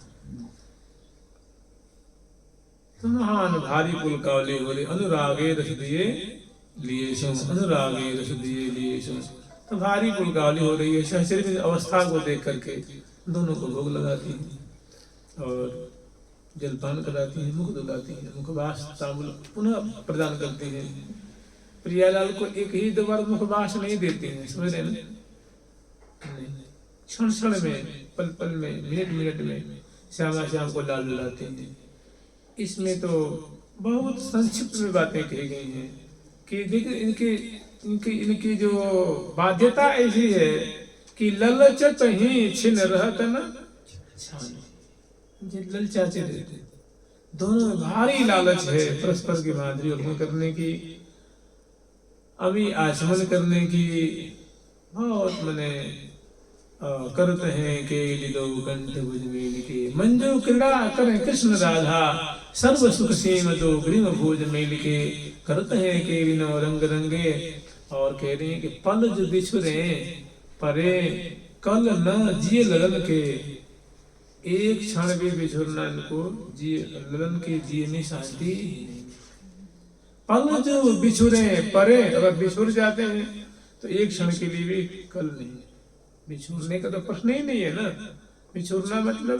तो महान भारी पुलकावली बोले अनुरागे रस दिए लिए सो, अनुरागे रस दिए लिए सो, तो भारी पुलकावली हो रही है। सहचर्य की अवस्था को देख करके दोनों को भोग लगाती है और जलपान कराती हैं, मुख धुलाती हैं, मुखवास तांबुल पुनः प्रदान करती हैं। प्रियालाल को एक ही दो बार मुखवास नहीं देती हैं, समझ रहे हैं? नहीं, क्षण क्षण में, पल पल में, मिनट मिनट में श्यामा श्याम को लाल लुलाते हैं। इसमें तो बहुत संक्षिप्त में बातें कही गई हैं कि देखिए इनकी इनकी इनकी जो बाध्यता ऐसी है कि ललचत ही छिन रहत न छान। ललचाते रहते, दोनों में भारी लालच है परस्पर की माधुरी अर्पण करने की, अभी आचमन करने की, बहुत मने करते हैं के लीलो कंठ भुज मेल के मंजू क्रीड़ा करें कृष्ण राधा सर्व सुख सीम दो ग्रीम भोज मेल के करते हैं के लीनो रंग रंगे। और कह रहे हैं कि पल जो बिछुरे परे कल न जिए लगन के, एक क्षण भी बिछुरना इनको जिए लगन के जिए में शांति। पल जो बिछुरे परे, अगर बिछुर जाते हैं तो एक क्षण के लिए भी कल नहीं, बिछुरने का तो प्रश्न ही नहीं है ना। बिछुरना मतलब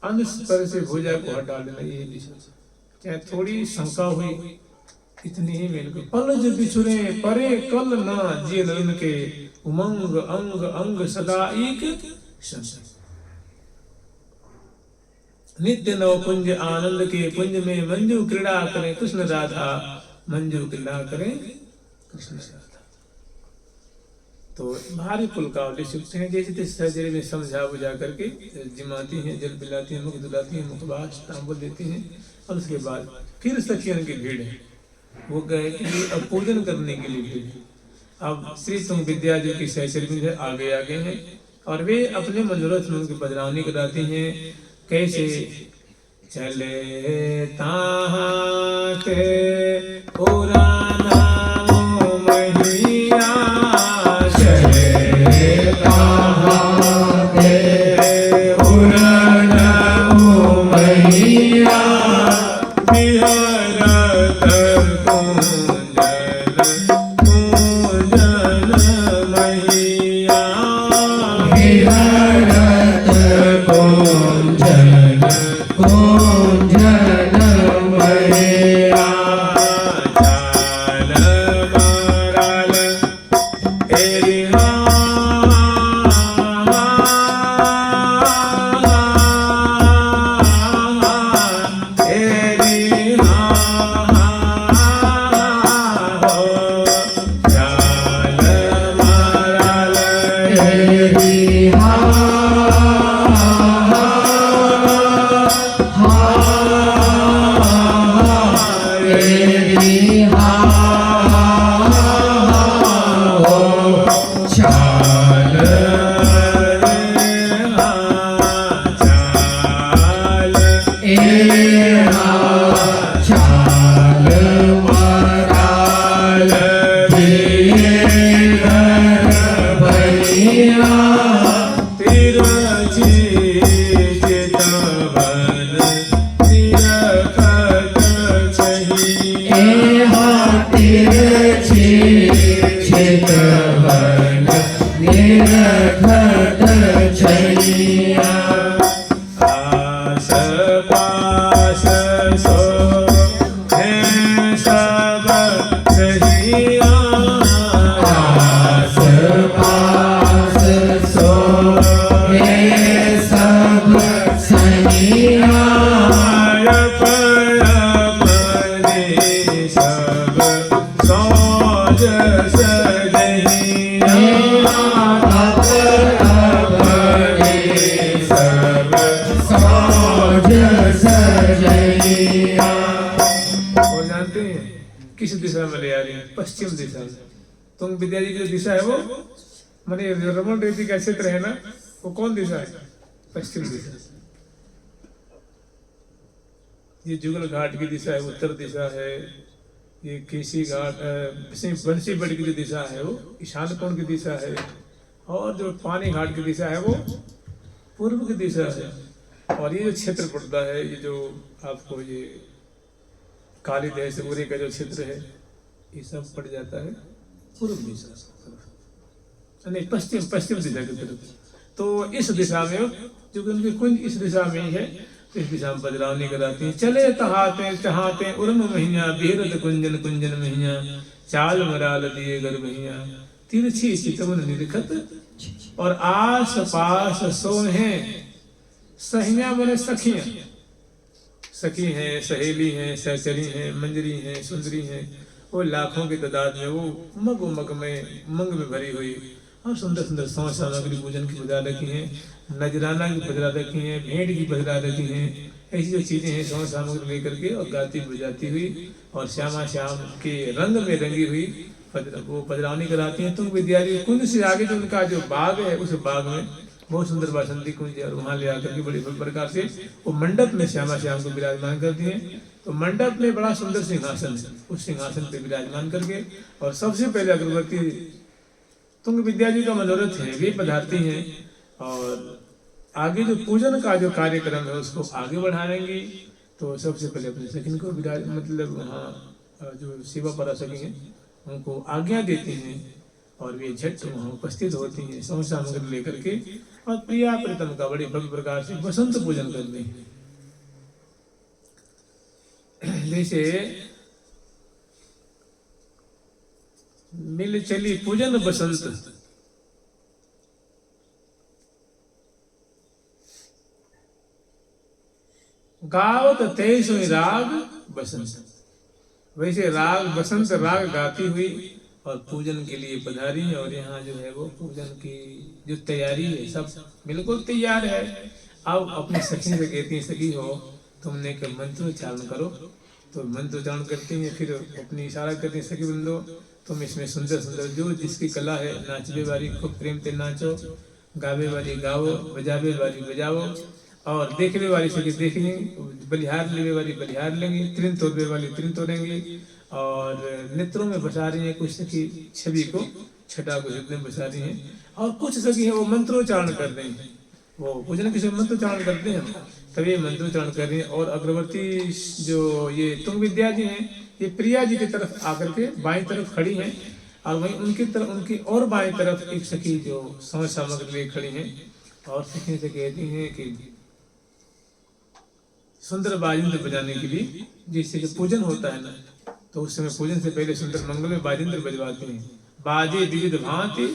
अंश पर से भुजा को हटा लेना, ये बिछुर, चाहे थोड़ी शंका हुई इतनी ही मेल को। पल जो बिछुरे परे कल ना जिए लगन के, उमंग अंग अंग सदा एक संग। नित्य नव कुंज आनंद के कुंज में मंजू क्रीड़ा करें कृष्ण राधा, मंजू क्रीड़ा करें कृष्ण राधा। तो भारी पुलकावली सीखते हैं, जैसे तैसे सहजरे में समझा बुझा करके जिमाती हैं, जल पिलाती हैं, मुख धुलाती हैं, मुखवास तांबुल देती हैं। और उसके बाद फिर सखियन की भीड़ है, वो गए कि अब पूजन करने के लिए भीड़। अब श्री तुंग विद्या जो की सहचरी है आगे आगे हैं और वे अपने मनोरथ में उनकी बजरावनी कराती हैं। कैसे चले ताहाँ के पुराना मैया, चले ताहाँ के पुराना मैया, बिहरत कुंजन मैया, बिहरत कुंजन मैया। चाल मरल एरी किस दिशा में ले आ रही है? पश्चिम दिशा में। तुम विद्या जी की जो दिशा है वो माने रमन रेती का क्षेत्र है ना, वो कौन दिशा है? पश्चिम दिशा। ये जुगल घाट की दिशा है, उत्तर दिशा है। ये केसी घाट बंसी बड़ी की जो दिशा है वो ईशान कोण की दिशा है। और जो पानी घाट की दिशा है वो पूर्व की दिशा है। और ये जो क्षेत्र पड़ता है, ये जो आपको ये काली देह से उरे का जो क्षेत्र है, ये सब पड़ जाता है पूर्व दिशा, नहीं पश्चिम दिशा की तरफ। तो इस दिशा में, क्योंकि उनकी कुंज इस दिशा में ही है, इसकी शाम बजरावनी कराती हैं। चले तहाते चहाते उर्म महिया बेरद कुंजन कुंजन महिया चाल मराल दिए गर महिया तिरछी चितवन निरखत और आस पास सोहे सहिया बने सखियां, सखी हैं, सहेली हैं, सहचरी हैं, मंजरी हैं, सुंदरी हैं, वो लाखों की तादाद में वो मंग में भरी हुई और सुंदर सुंदर सौंच सामग्री पूजन की बजा रखी हैं, नजराना की बजा रखी हैं, भेंट की बजा रखी हैं, ऐसी जो चीजें हैं सौंच सामग्री लेकर के और गाती बजाती हुई और श्यामा श्याम के रंग में रंगी हुई वो पजरावनी कराती हैं। तुम विद्यार्थी कुंज से आगे जो उनका जो बाग है उस बाग में बहुत सुंदर बासंती कुंज है और वहां ले आकर के बड़े प्रकार से वो मंडप में श्यामा श्याम को विराजमान करती हैं। तो मंडप में बड़ा सुंदर सिंहासन है, उस सिंहासन पे विराजमान करके और सबसे पहले अगरबत्ती तुंग विद्या जी का मनोरथ है वे पधारती हैं और आगे जो पूजन का जो कार्यक्रम है उसको आगे बढ़ाएंगी। तो सबसे पहले अपने सखिन को विराज मतलब वहाँ जो सेवा परा सखी हैं उनको आज्ञा देती हैं और वे झट वहाँ उपस्थित होती हैं सौंच सामग्री लेकर के और प्रिया प्रीतम का बड़े भव्य प्रकार से बसंत पूजन करते हैं। जैसे मिल चली पूजन बसंत गावत तेज राग बसंत, वैसे राग बसंत राग गाती हुई और पूजन के लिए पधारी और यहाँ जो है वो पूजन की जो तैयारी है सब बिल्कुल तैयार है। अब अपनी सखी से कहती है सखी हो तुमने के मंत्रोच्चारण करो, तो मंत्रोच्चारण करती हैं फिर अपनी इशारा करती है सखी बंदो तुम इसमें सुंदर सुंदर जो जिसकी कला है नाचवे वाली खूब प्रेम से नाचो, गावे वाली गाओ, बजावे वाली बजाओ और देखने वाली सखी देखेंगे, बलिहार लेवे वाली बलिहार लेंगे, त्रिन तोड़ने वाली त्रिन तोड़ेंगे और नेत्रों में बसा रही है कुछ सखी छवि को छटा को हृदय में बसा रही हैं और कुछ सखी है वो मंत्रोच्चारण कर रही हैं, वो पूजन के समय मंत्रोच्चारण करते हैं तभी मंत्रोच्चारण कर रही हैं। और अग्रवर्ती जो ये तुंग विद्या जी हैं ये प्रिया जी की तरफ आकर के बाईं तरफ खड़ी हैं और वहीं उनकी तरफ उनकी और बाईं तरफ एक सखी जो समझ सामग्री लिए खड़ी हैं और सखी से कहती हैं कि सुंदर बाजिंद्र बजाने के लिए जिससे जो पूजन होता है ना तो उस समय पूजन से पहले सुंदर मंगल में बाजिंद्र बजवाते हैं, बाजे विविध भांति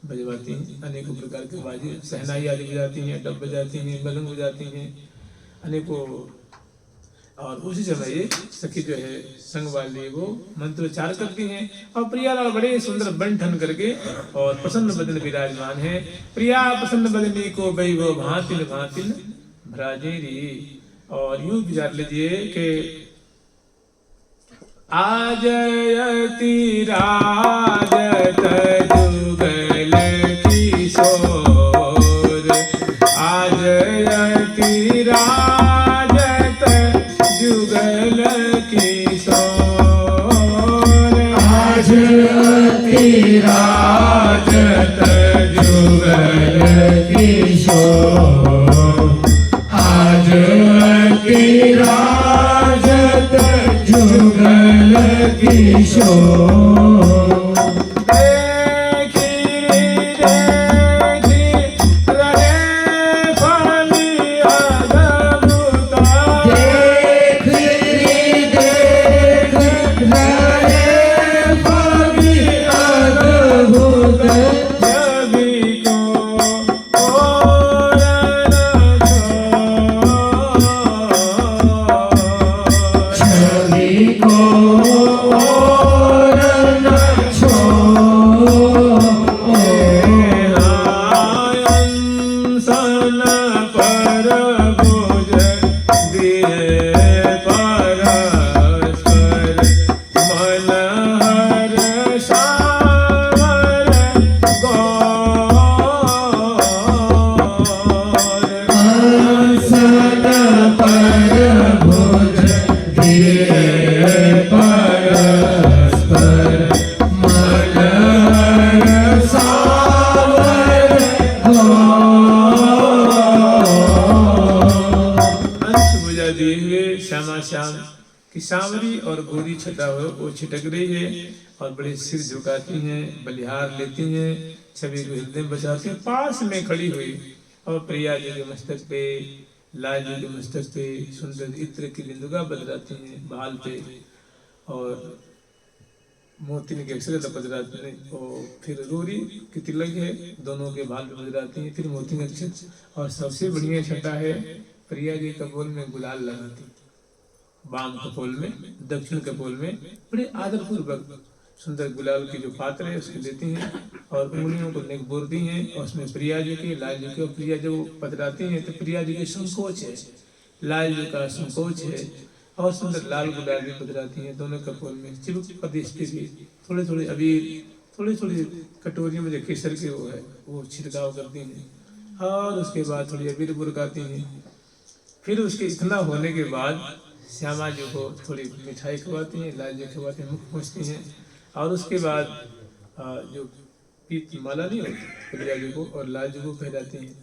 बजवाती हैं, अनेकों प्रकार के बाजे सहनाई आदि बजाती हैं, डब बजाती हैं, मलंग बजाती हैं अनेकों। और उसी समय ये सखी जो है संग वाली वो मंत्रोच्चार करती हैं और प्रियालाल बड़े सुंदर बन ठन करके और प्रसन्न बदन विराजमान है। प्रिया प्रसन्न बदनी को बई वो भांतिन भांतिन भ्राजेरी और यूं विचार लीजिए कि आजयति राजत जुगल किशोर, आजयति राजत जुगल किशोर, आजयति राजत जुगल किशोर, आजयति राजत जुगल किशोर। सांवरी और गोरी छटा हुआ वो छिटक रही है और बड़े सिर झुकाती हैं, बलिहार लेती हैं, छवि को हृदय में बचाती हैं, पास में खड़ी हुई और प्रिया जी के मस्तक पे लाल जी के मस्तक पे सुंदर इत्र की बिंदुका बदलाती हैं भाल पे, और मोती के अक्षर बदलाते हैं, और फिर रोरी की तिलक है दोनों के भाल पे बदलाती हैं, फिर मोती के अक्षर। और सबसे बढ़िया छटा है प्रिया जी कपोल में गुलाल लगाती, वाम कपोल में, दक्षिण कपोल में बड़े आदरपूर्वक सुंदर गुलाल की जो पात्र है उसको देती हैं, और उंगलियों को नेक बोरती हैं, और उसमें प्रिया जी के लाल जी के। प्रिया जब पधराती हैं तो प्रिया जी के संकोच है, लाल जी का संकोच है, और सुंदर लाल गुलाल भी पधराती हैं दोनों कपोल में। चिबुक प्रदेश के भी थोड़े थोड़े अबीर, थोड़ी थोड़ी कटोरियों में जो केसर के वो है वो छिड़काव करती हैं, और उसके बाद थोड़ी अबीर बुरकाती हैं। फिर उसके इतना होने के बाद श्यामा जी को थोड़ी मिठाई खवाती हैं, लाल जी खवाती हैं, मुख पहुँचती हैं, और उसके बाद जो पीत माला नहीं होती प्रिया जी को और लाल जी को पहनाती हैं।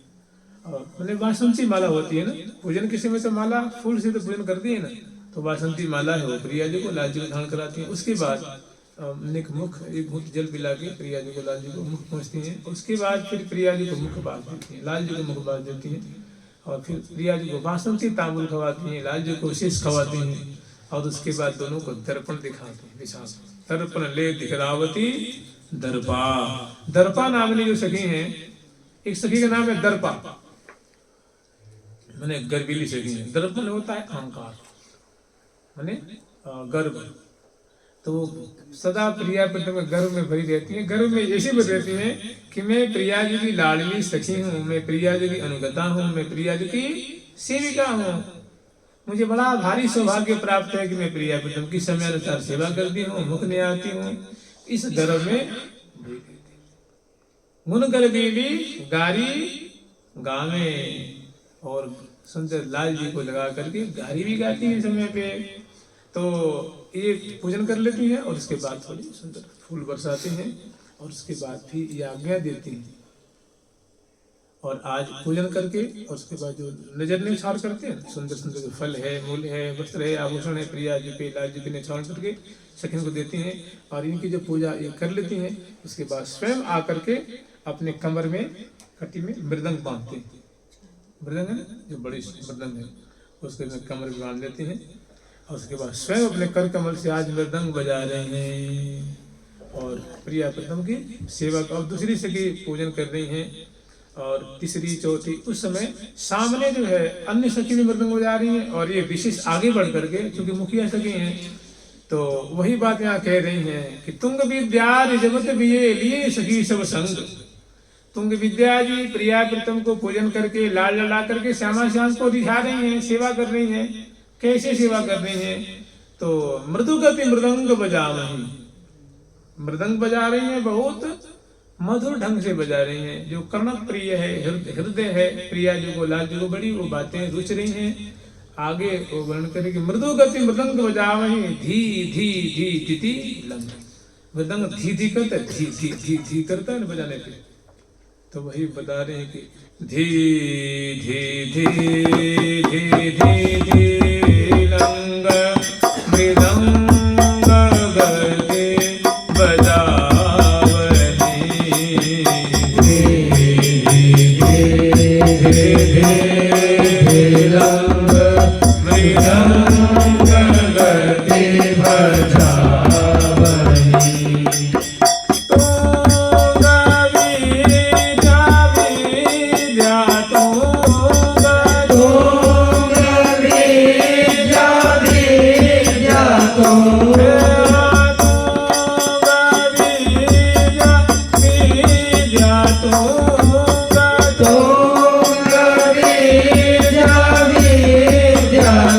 और मतलब बासंती माला होती है ना, पूजन के समय तो माला फूल से तो पूजन करती है ना, तो बासंती माला है वो प्रिया जी को लाल जी को धारण कराती हैं। उसके बाद निक मुख एक घूंट जल पिला के प्रिया जी को लाल जी को मुख पहुँचती हैं। उसके बाद फिर प्रिया जी को मुख बांध देती हैं, लाल जी को मुख बांध देती हैं, और फिर प्रिया जी को बासंती तांबुल खवाती हैं, लाल जी को शेष खवाती हैं, और उसके बाद दोनों को दर्पण दिखाते हैं विशाल दर्पण ले दिखरावती दर्पा। दर्पा नामनी जो सखी हैं, एक सखी का नाम है दर्पा, माने गर्वीली सखी है। दर्पण होता है अहंकार माने गर्व, तो सदा प्रिया प्रीतम में गर्व में भरी रहती है। गर्व में ऐसी भरी रहती है कि मैं प्रिया जी की लाडली सखी हूँ, मैं प्रिया जी की अनुगता हूँ, मैं प्रिया जी की सेविका हूँ। मुझे बड़ा भारी सौभाग्य प्राप्त है कि मैं प्रिया प्रीतम की समय अनुसार सेवा करती हूँ, मुख ने आती हूँ। इस गर्व में मुन गर्वीली गारी गावे, और सुंदर लाल जी को लगा करके गारी भी गाती है समय पे। तो ये पूजन कर लेती हैं, और उसके बाद थोड़ी सुंदर फूल बरसाते हैं, और उसके बाद भी ये आज्ञा देती हैं। और आज पूजन करके और उसके बाद जो नजर निछाड़ करते हैं, सुंदर सुंदर जो फल है, मूल है, वस्त्र है, आभूषण है, प्रिया जी पे लाल जी पे निछाड़ करके सखियों को देती हैं, और इनकी जो पूजा ये कर लेती हैं। उसके बाद स्वयं आकर के अपने कमर में कटी में मृदंग बांधते हैं, मृदंग है ना जो बड़ी मृदंग है, उसके में कमर में बांध लेती हैं, और उसके बाद स्वयं अपने कर कमल से आज मृदंग बजा रहे हैं, और प्रिया प्रीतम की सेवा और दूसरी सखी पूजन कर रही हैं, और तीसरी चौथी। उस समय सामने जो है अन्य सखी भी मृदंग बजा रही हैं, और ये विशेष आगे बढ़ करके क्योंकि मुखिया सखी हैं, तो वही बात यहाँ कह रही हैं कि तुंग विद्या जगत बिये लिए सखी सब संग। तुंग विद्या जी प्रिया प्रीतम को पूजन करके लाल लड़ा करके श्यामा श्याम को दिखा रही हैं, सेवा कर रही हैं। कैसे सेवा कर रही हैं? तो मृदुगति मृदंग बजा रही, मृदंग बजा रही हैं, बहुत मधुर ढंग से बजा रही हैं, जो कर्ण प्रिय है, हृदय है प्रिया जी को, लाल जी को बड़ी वो बातें रुच रही हैं। आगे वो वर्णन करेगी मृदुगति मृदंग बजा वही धी धी धी तिथि लंग। मृदंग धी धी करता है, धी धी धी धी करता है ना बजाने पे, तो वही बता रहे हैं कि धी धी धी धी धी धी लंग मृदंग गते बजा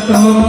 तो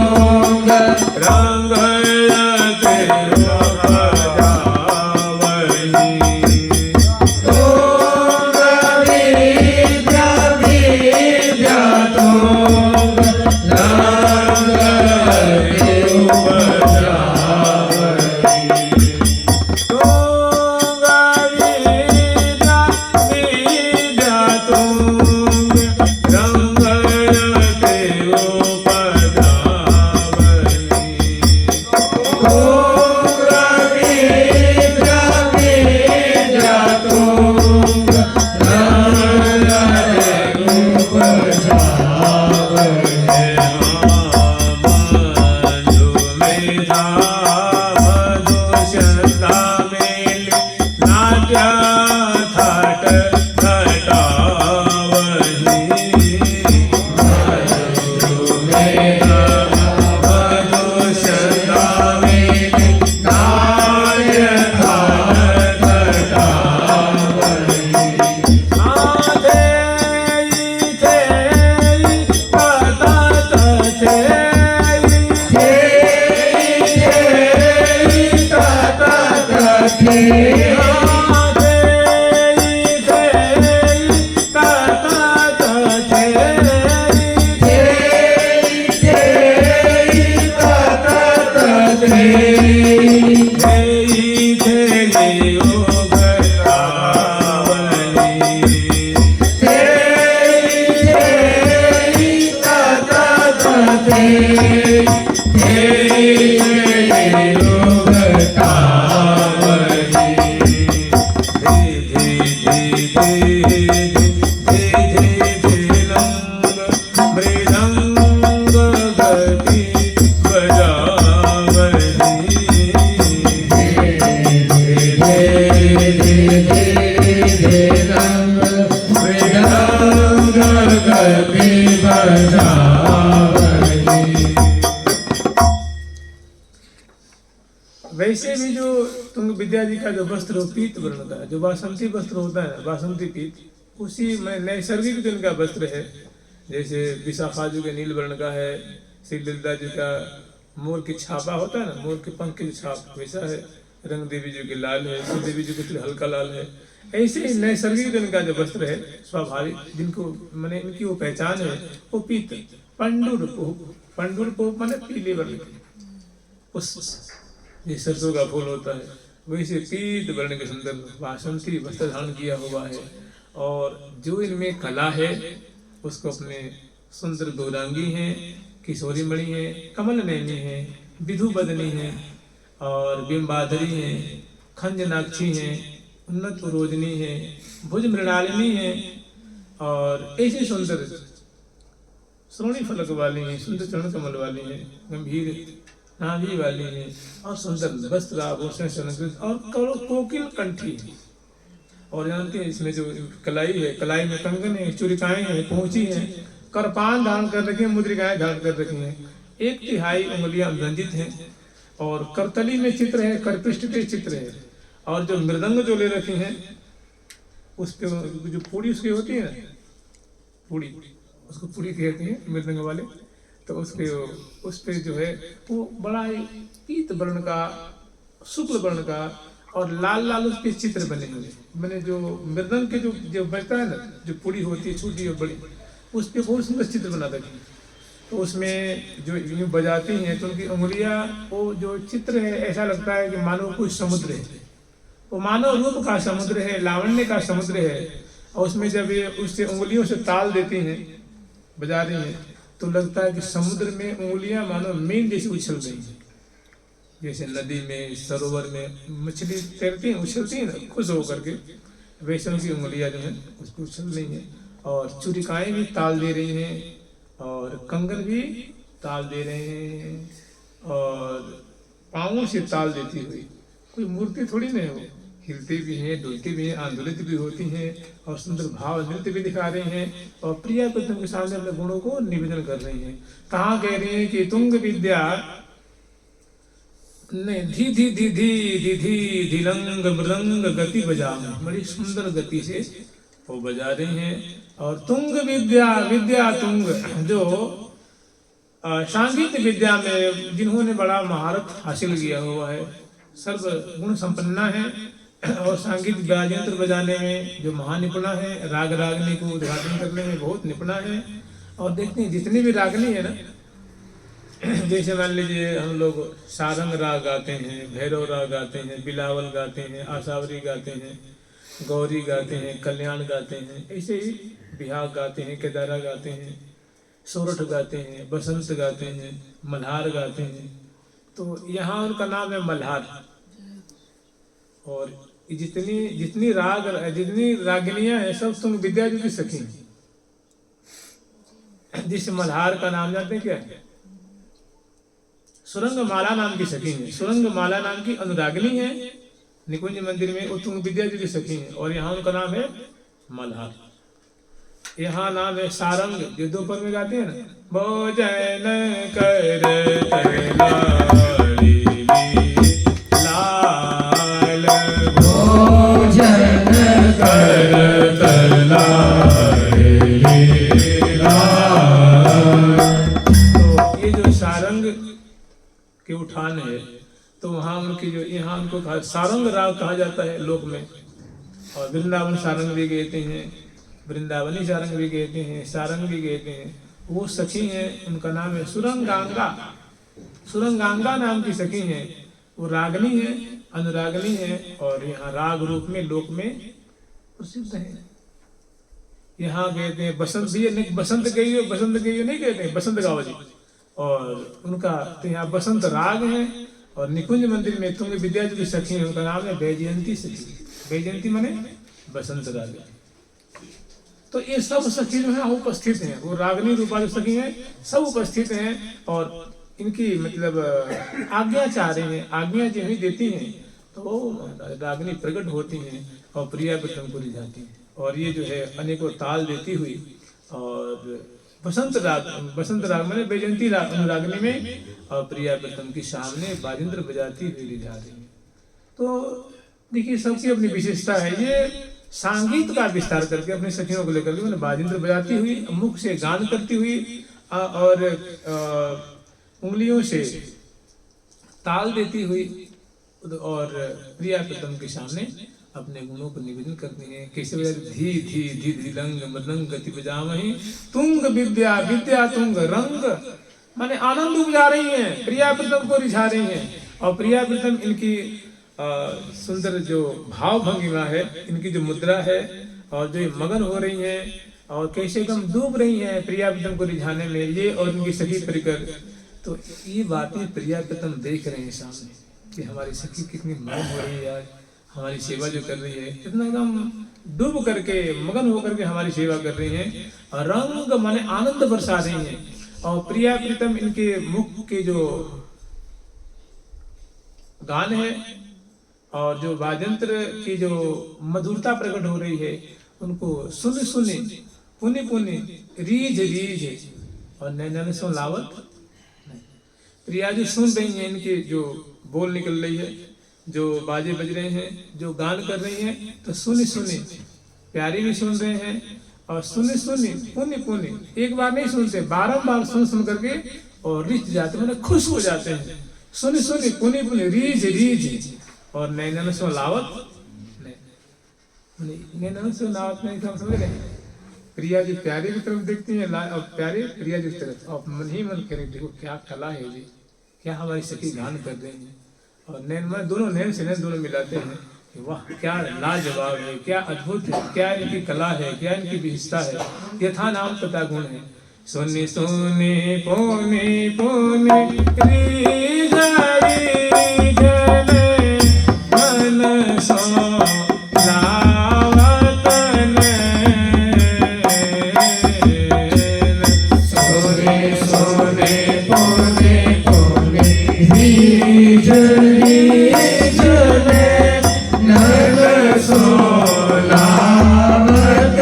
वैसे भी जो तुंग विद्या जी का जो वस्त्र हो पीत वर्ण का, जो बासंती वस्त्र होता है बासंती पीत, उसी में नैसर्गिक जो इनका वस्त्र है, जैसे विशाखा जी के नील वर्ण का है, श्री ललिता जी का मोर की छापा होता है ना, मोर के पंख की छाप वैसा है, रंग देवी जी की लाल है, श्री देवी जी की हल्का लाल है। ऐसे ही नैसर्गिक इनका जो वस्त्र है स्वाभाविक, जिनको मैंने इनकी वो पहचान है, वो पीत पंडुर को मैंने पीले वर्ण उस ये सरसों का फूल होता है, वैसे पीत वर्ण के सुंदर बासंती वस्त्र धारण किया हुआ है। और जो इनमें कला है उसको अपने सुंदर गौरांगी हैं, किशोरी मणि है, कमल नैनी है, विधु बदनी है और बिंबाधरी है, खंजनाक्षी है, उन्नत रोजनी है, भुज मृणालिनी है और ऐसे सुंदर श्रोणी फलक वाली है, सुंदर चरण कमल वाली है, गंभीर नाभि वाली है और सुंदर वस्त्र आभूषण और कोकिल कंठी है। और जानते हैं इसमें जो कलाई है, कलाई में कंगन है, चुरिकाएं हैं, पहुंची हैं, करपान धारण कर रखी हैं, मुद्रिकाएं धारण कर रखी हैं, 1/3 उंगलियां रंजित हैं और करतली में चित्र है, करपृष्ठ पे चित्र है। और जो मृदंग जो ले रखी हैं उस पे जो पूड़ी उसकी होती है ना, पूड़ी उसको पूड़ी कहते हैं मृदंग वाले, तो उस पे जो है वो बड़ा ही पीत वर्ण का, शुक्ल वर्ण का और लाल लाल उस पे चित्र बने हुए। मैंने जो मृदंग के जो बजता है ना, जो पूड़ी होती है छोटी और बड़ी, उस पे बहुत सुंदर चित्र बना रखे। तो उसमें जो यूं बजाती हैं तो उनकी उंगलियां, वो जो चित्र है ऐसा लगता है कि मानो कोई समुद्र है, वो मानव रूप का समुद्र है, लावण्य का समुद्र है। और उसमें जब ये उससे उंगलियों से ताल देती हैं, बजा रही हैं, तो लगता है कि समुद्र में उंगलियां मानो मीन जैसी उछल रही हैं, जैसे नदी में सरोवर में मछली तैरती हैं, उछलती हैं ना खुश होकर के, वैसे उनकी उंगलियां जो हैं उस पर उछल रही हैं। और चुरिकाएं भी ताल दे रही हैं और कंगन भी ताल दे रहे हैं और पाँवों से ताल देती हुई, कोई मूर्ति थोड़ी नहीं है, वो हिलती भी हैं, डुलती भी हैं, आंदोलित भी होती हैं और सुंदर भाव नृत्य भी दिखा रही हैं और प्रिया पत्नी के सामने अपने गुणों को निवेदन कर रही हैं। कहाँ कह रही हैं कि तुंग विद्या ने धी धी धी धी धी धी धिलंग मृदंग गति बजा, बड़ी सुंदर गति से वो बजा रही हैं। और तुंग विद्या तुंग, जो सांगीत विद्या में जिन्होंने बड़ा महारत हासिल किया हुआ है, सर्व गुण संपन्ना है और सांगीत वाद्यंत्र बजाने में जो महानिपुणा है, राग रागनी को उद्घाटन करने में बहुत निपुणा है। और देखते हैं जितनी भी रागनी है ना, जैसे मान लीजिए हम लोग सारंग राग गाते हैं, भैरव राग गाते हैं, बिलावल गाते हैं, आशावरी गाते हैं, गौरी गाते हैं, कल्याण गाते हैं, ऐसे ही बिहाग गाते हैं, केदारा गाते हैं, सोरठ गाते हैं, बसंत गाते हैं, मल्हार गाते हैं। तो यहाँ उनका नाम है मल्हार। और जितनी रागिनियां हैं सब तुम विद्या जी की सखी हैं। जिस मल्हार का नाम जानते हैं क्या है? सुरंग माला नाम की सखी है। सुरंग माला नाम की अनुरागिनी है निकुंज मंदिर में, वो तुंग विद्या जी की सखी है और यहाँ उनका नाम है मल्हार। यहाँ नाम है सारंग, जो दोपहर में गाते हैं ना, भोजन कर तलारी लाल, भोजन कर तलारी लाल। तो ये जो सारंग के उठान है, तो वहाँ उनकी जो, यहाँ उनको सारंग राग कहा जाता है लोक में। और वृंदावन सारंग भी कहते हैं, वृंदावनी सारंग भी कहते हैं, सारंग भी कहते हैं। वो सखी हैं, उनका नाम है सुरंगांगा। सुरंगांगा नाम की सखी हैं, वो रागनी है, अनुरागनी है, और यहाँ राग रूप में लोक में प्रसिद्ध है। यहाँ कहते हैं बसंत भी, बसंत गई हो, बसंत गई हो नहीं कहते हैं, बसंत गाओ जी। और उनका तो यहाँ बसंत राग है। और निकुंज मंदिर में तुंग विद्या जी की सखी है, उनका नाम है वैजयंती सखी। वैजयंती माने बसंत राग। तो ये सब सखी जो है उपस्थित हैं, वो रागनी रूपा जो सखी हैं सब उपस्थित हैं। और इनकी मतलब आज्ञा चाह रही हैं, आज्ञा जो ही देती हैं, तो वो रागनी प्रकट होती हैं और प्रिया प्रीतम को रिझाती हैं। और ये जो है अनेकों ताल देती हुई और बसंत राग मैंने वैजयंती रागनी में और प्रिया प्रीतम के सामने बाजिंद्र बजाती हुई रिझा रही है। तो देखिए सबकी अपनी विशेषता है। ये संगीत का विस्तार करके अपने सखियों को लेकर के मैंने बाजिंद्र बजाती हुई, मुख से गान करती हुई और उंगलियों से ताल देती हुई और प्रिया प्रीतम के सामने अपने गुणों को निवेदन करती हैं। कैसे बजाती, धी धी धी धिलंग मृदंग गति बजावहीं, तुंग विद्या विद्या तुंग रंग, माने आनंद उपजा रही हैं, प्रिया प्रीतम को रिझा रही हैं। और प्रिया प्रीतम इनकी सुंदर जो भाव भंगिमा है, इनकी जो मुद्रा है, और जो मगन हो रही हैं और कैसे एकदम डूब रही हैं प्रिया प्रीतम को रिझाने में, ये और उनकी सखी परिकर। तो ये बातें प्रिया प्रीतम देख रहे हैं सामने कि हमारी सखी कितनी मगन हो रही है, आज हमारी सेवा जो कर रही है, इतना एकदम डूब करके मगन होकर के हमारी सेवा कर रही हैं। और रंग माने आनंद बरसा रही हैं। और प्रिया प्रीतम इनके मुख के जो गान है और जो वाजंत्र की जो मधुरता प्रकट हो रही है, उनको सुन सुने पुनि पुनि रीझ रीझ और नैनन सो लावत। प्रिया जी सुन रही हैं, इनके जो बोल निकल रही है, जो बाजे बज रहे हैं, जो गान कर रही हैं, तो सुनी सुनी प्यारी भी सुन रहे हैं। और सुनी सुनी पुनि पुनि, एक बार नहीं सुनते, बारंबार सुन सुन करके और रिझ जाते, मतलब खुश हो जाते हैं। सुनी सुनी पुनि पुनि रीझ रीझ और नैनन सो लावत। नैनन सो लावत में क्या समझ रहे? प्रिया जी प्यारे की तरफ देखती हैं और प्यारे प्रिया जी की तरफ, और मन ही मन करे देखो क्या कला है जी, क्या हमारी सखी गान कर रही है। और नैन में दोनों नैन से नैन दोनों मिलाते हैं, वाह क्या लाजवाब है, क्या अद्भुत है, क्या इनकी कला है, क्या इनकी विशेषता है, यथा नाम तथा गुण है। सोने सोने पोने पोने रीझ रीझ मन सो लावत सोने सोने पोने पोने रीझ रीझ नन सो लावत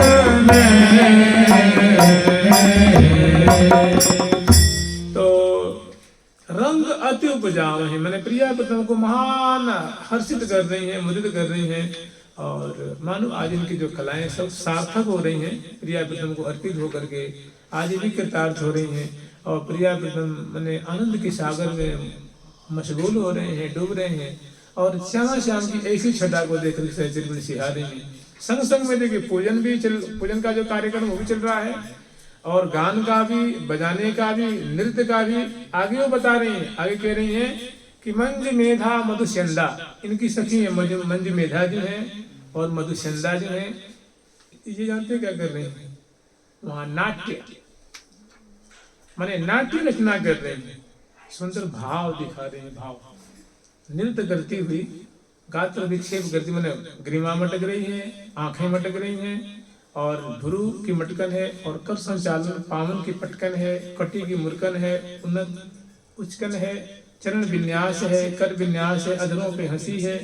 रंग अति उपजाव है, मैंने प्रिया प्रीतम को महान हर्षित कर रही हैं, मुदित कर रही हैं। और मानो आज इनकी जो कलाएं सब सार्थक हो रही हैं, प्रिया प्रीतम को अर्पित होकर के आज भी कृतार्थ हो रही हैं। और प्रिया प्रीतम मैंने आनंद के सागर में मशगूल हो रहे हैं, डूब रहे हैं। और श्यामा श्याम की ऐसी छटा को देख सहचरी सिहा रही हैं। संग संग में देखिए पूजन का जो कार्यक्रम वो भी चल रहा है, और गान का भी, बजाने का भी, नृत्य का भी। आगे वो बता रही हैं, आगे कह रही हैं कि मंज मेधा मधुचंदा, इनकी सखी है मंज मेधा जो है और मधुचंदा जो है। ये जानते क्या कर रहे हैं? वहां नाट्य माने नाट्य रचना कर रहे हैं, सुंदर भाव दिखा रहे हैं, भाव नृत्य करती हुई, गात्र विक्षेप करती, मैंने ग्रीवा मटक रही है, आंखें मटक रही हैं, और भ्रू की मटकन है, और कर संचालन पावन की पटकन है, कटी की मुरकन है, उन्नत उचकन है, चरण विन्यास है, कर विन्यास है, अधरों पे हंसी है,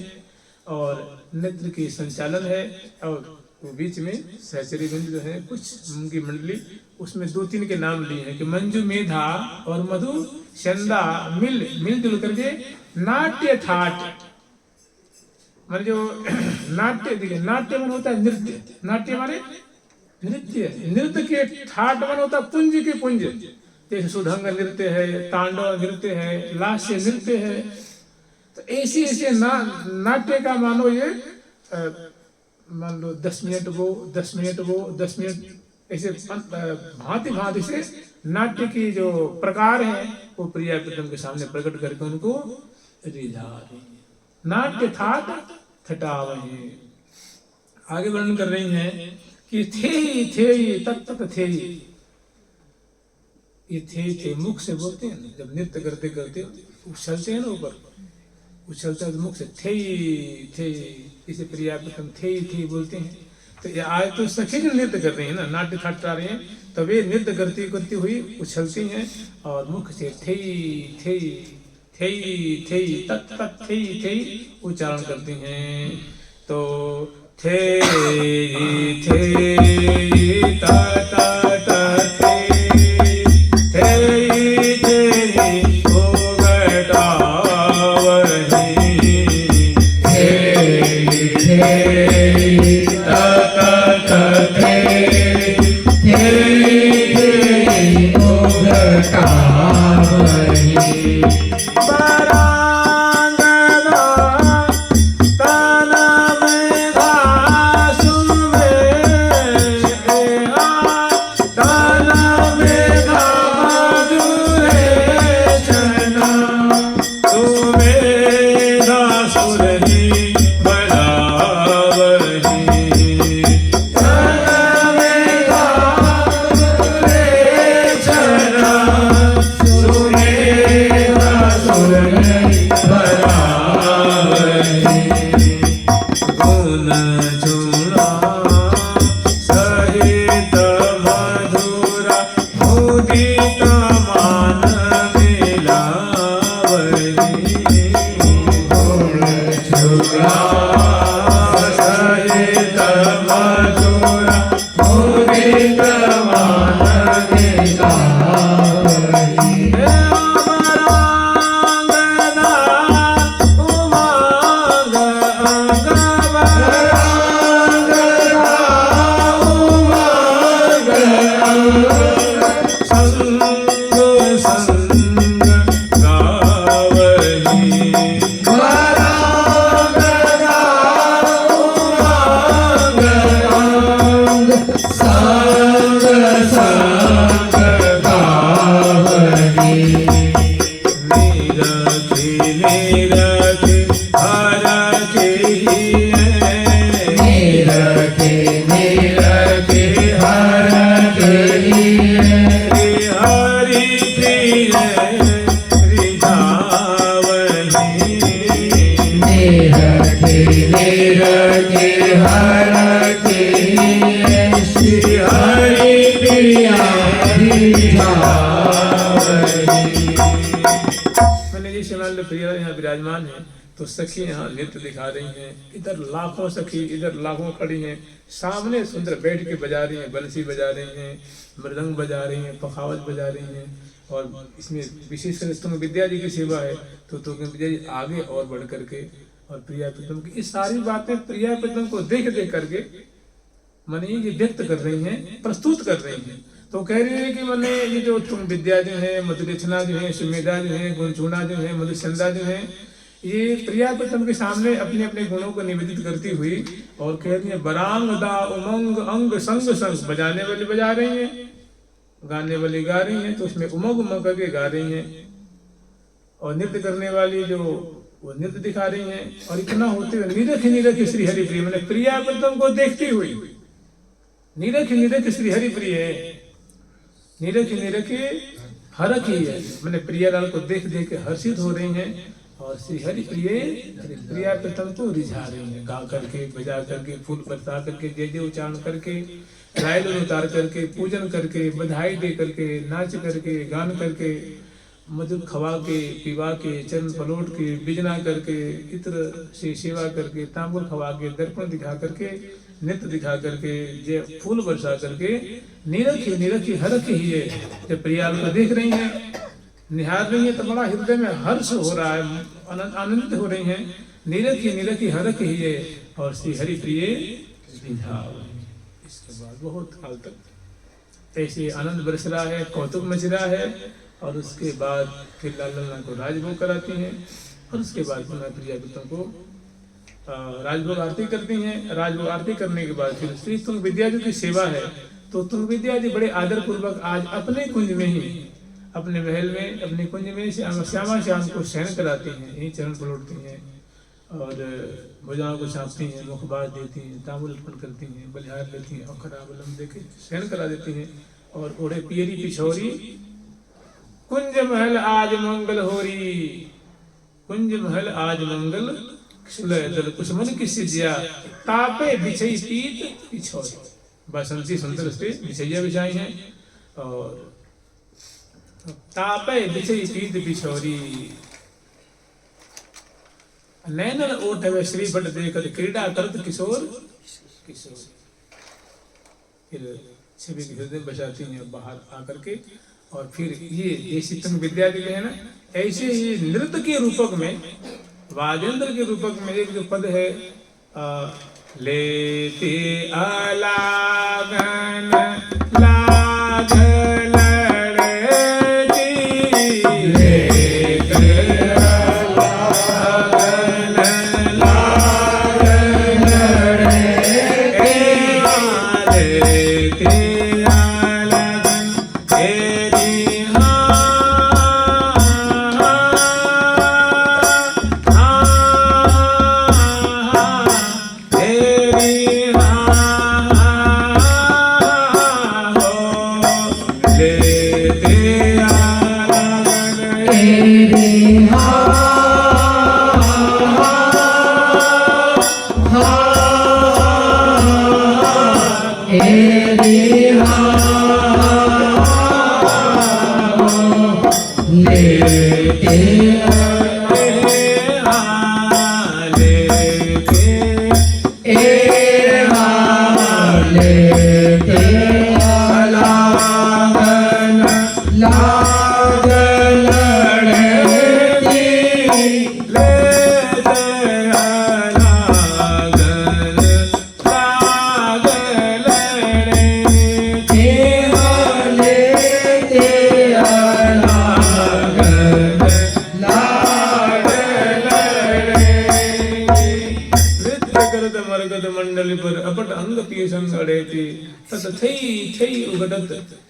और नेत्र की संचालन है, और वो बीच में सहचरी बिंदु जो है कुछ उनकी मंडली, उसमें 2-3 के नाम लिए हैं कि मंजू मेधा और मधु चंदा मिलजुल करके नाट्य थाट, मान जो नाट्य, देखिए नाट्य मन होता है नृत्य, नाट्य माने नृत्य, नृत्य के ठाट मन होता है पुंज के पुंज, जैसे सुधंग नृत्य है, तांडव नृत्य है, लास्य नृत्य है। तो ऐसे ऐसे नाट्य का मानो ये मान लो 10 मिनट वो 10 मिनट वो 10 मिनट ऐसे भांति भांति से नाट्य की जो प्रकार है वो प्रिया प्रीतम के सामने प्रकट करके उनको रिझा रही है। नाट्य थाट थटावहे। आगे वर्णन कर रही हैं कि थे तत्त थे, ये थे मुख से बोलते हैं, जब नृत्य करते करते उछलते हैं ना ऊपर, उछलते हैं मुख से थे, इसे प्रिया प्रीतम थे बोलते हैं। तो ये आज तो सखी जो नृत्य कर रही है ना, नाट्य ठाट रहे हैं, तब ये नृत्य करती हुई उछलती हैं और मुख से थे तत्त थे उच्चारण करती हैं। तो थे विराजमान है तो सखी यहाँ नृत्य दिखा रही हैं, इधर लाखों सखी इधर लाखों खड़ी हैं, सामने सुंदर बैठ के बजा रही हैं, बंसी बजा रही हैं, मृदंग बजा रही हैं, पखावज बजा रही हैं। और इसमें विशेषकर तुम्हें विद्या जी की सेवा है तो तुम्हें विद्या जी आगे और बढ़ करके और प्रिया प्रीतम की ये सारी बातें प्रिया प्रीतम को देख देख करके माने ये व्यक्त कर रही हैं, प्रस्तुत कर रही हैं। तो कह रही है कि मैंने ये जो तुम विद्या जो है, मधुरेचना जो है, सुमेधा जो है, गुणचूणा जो है, मधुचंदा जो है, ये प्रिया प्रीतम के सामने अपने अपने गुणों को निवेदित करती हुई और कह रही है बरांग दा उमंग अंग संग संग, बजाने वाली बजा रही हैं, गाने वाली गा रही हैं, तो उसमें उमंग उमंग करके गा रही हैं और नृत्य करने वाली जो वो नृत्य दिखा रही हैं। और इतना होते हुए निरख निरख श्री हरि प्रिय, मैंने प्रिया प्रीतम को देखती हुई निरख निरख श्री हरि प्रिय है, निरख निरख हरख ही है, मैंने प्रियालाल को देख देख के हर्षित हो रही हैं और श्री हरि प्रिय प्रिया प्रीतम को रिझा रही हैं, गा करके बजा करके फूल बरसा करके जय जय उच्चारण करके रायल उतार करके पूजन करके बधाई दे करके नाच करके गान करके मधुर खवा के पिवा के चरण पलोट के बिजना करके इत्र से सेवा करके तांबुल खवा के दर्पण दिखा करके नृत्य दिखा करके जे फूल बरसा करके निरखी निरखी हरख ही है। जब प्रियाल को देख रही हैं, निहार रही हैं, तो बड़ा हृदय में हर्ष हो रहा है, आनंदित हो रही हैं। निरखी निरखी हरख ही है और श्री हरि प्रिय रिझाव। इसके बाद बहुत काल तक ऐसे आनंद बरस रहा है, कौतुक मच रहा है। और उसके बाद फिर लाल लल्ला को राजभोग कराती हैं और उसके बाद पुनः प्रिया को राजभोग आरती करती हैं। राजभोग आरती करने के बाद फिर श्री तुंग विद्या जी की सेवा है, तो तुंग विद्या जी बड़े आदर पूर्वक आज अपने कुंज में ही, अपने महल में, अपने कुंज में श्यामा श्याम को शयन कराती हैं, यही चरण पलटती हैं और भुजाओं को छापती हैं, मुखबाज देती हैं, तांबुल अर्पण करती हैं, बलिहार लेती हैं और खराबलम देके शयन करा देती हैं। और ओढ़े पियरी पिछोरी कुंज महल आज मंगल होरी, कुंज महल आज मंगल दल कुछ मन की सिजिया तापे बिछई पीत पिछोरी। बसंती सुंदर से बिछैया बिछाई हैं और तापे बिछई पीत पिछोरी। नैनन ओठ वे श्री बट देखत क्रीड़ा करत किशोर किशोर। फिर छवि के हृदय बचाती हैं बाहर आकर के। और फिर ये जैसी तुम विद्या जी है ना, ऐसे ही नृत्य के रूपक में, वाजेंद्र के रूपक में एक जो पद है, लेते अलागन लाग लड़ती, लेते अलागन लाग लड़ती, लेते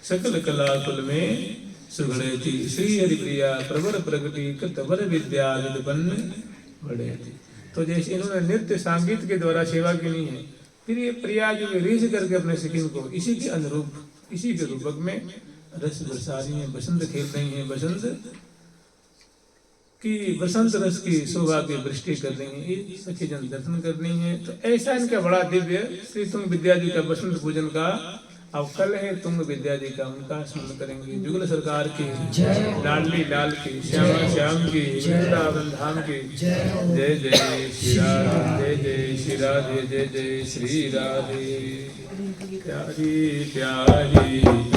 सकल कला कुल में सुगड़ेती। श्री हरि प्रिया प्रवर प्रगति कृत वर विद्या बन्न बढ़ेती। तो जैसे इन्होंने नृत्य संगीत के द्वारा सेवा की नहीं है, फिर ये प्रिया जो रीझ करके अपने सखिन को इसी के अनुरूप, इसी के रूपक में रस बरसा रही है, बसंत खेल रही है, बसंत रस की शोभा की वृष्टि कर रही है, ये सखी जन दर्शन कर रही है। तो ऐसा इनका बड़ा दिव्य श्री तुंग विद्या जी का बसंत पूजन का अब कल है, तुंग विद्या जी का, उनका स्मरण करेंगे। जुगल सरकार की, लाडली लाल की, श्यामा श्याम की, वृंदावन धाम की जय जय श्री राधे, जय जय श्री राधे, जय जय श्री राधे। प्यारी प्यारी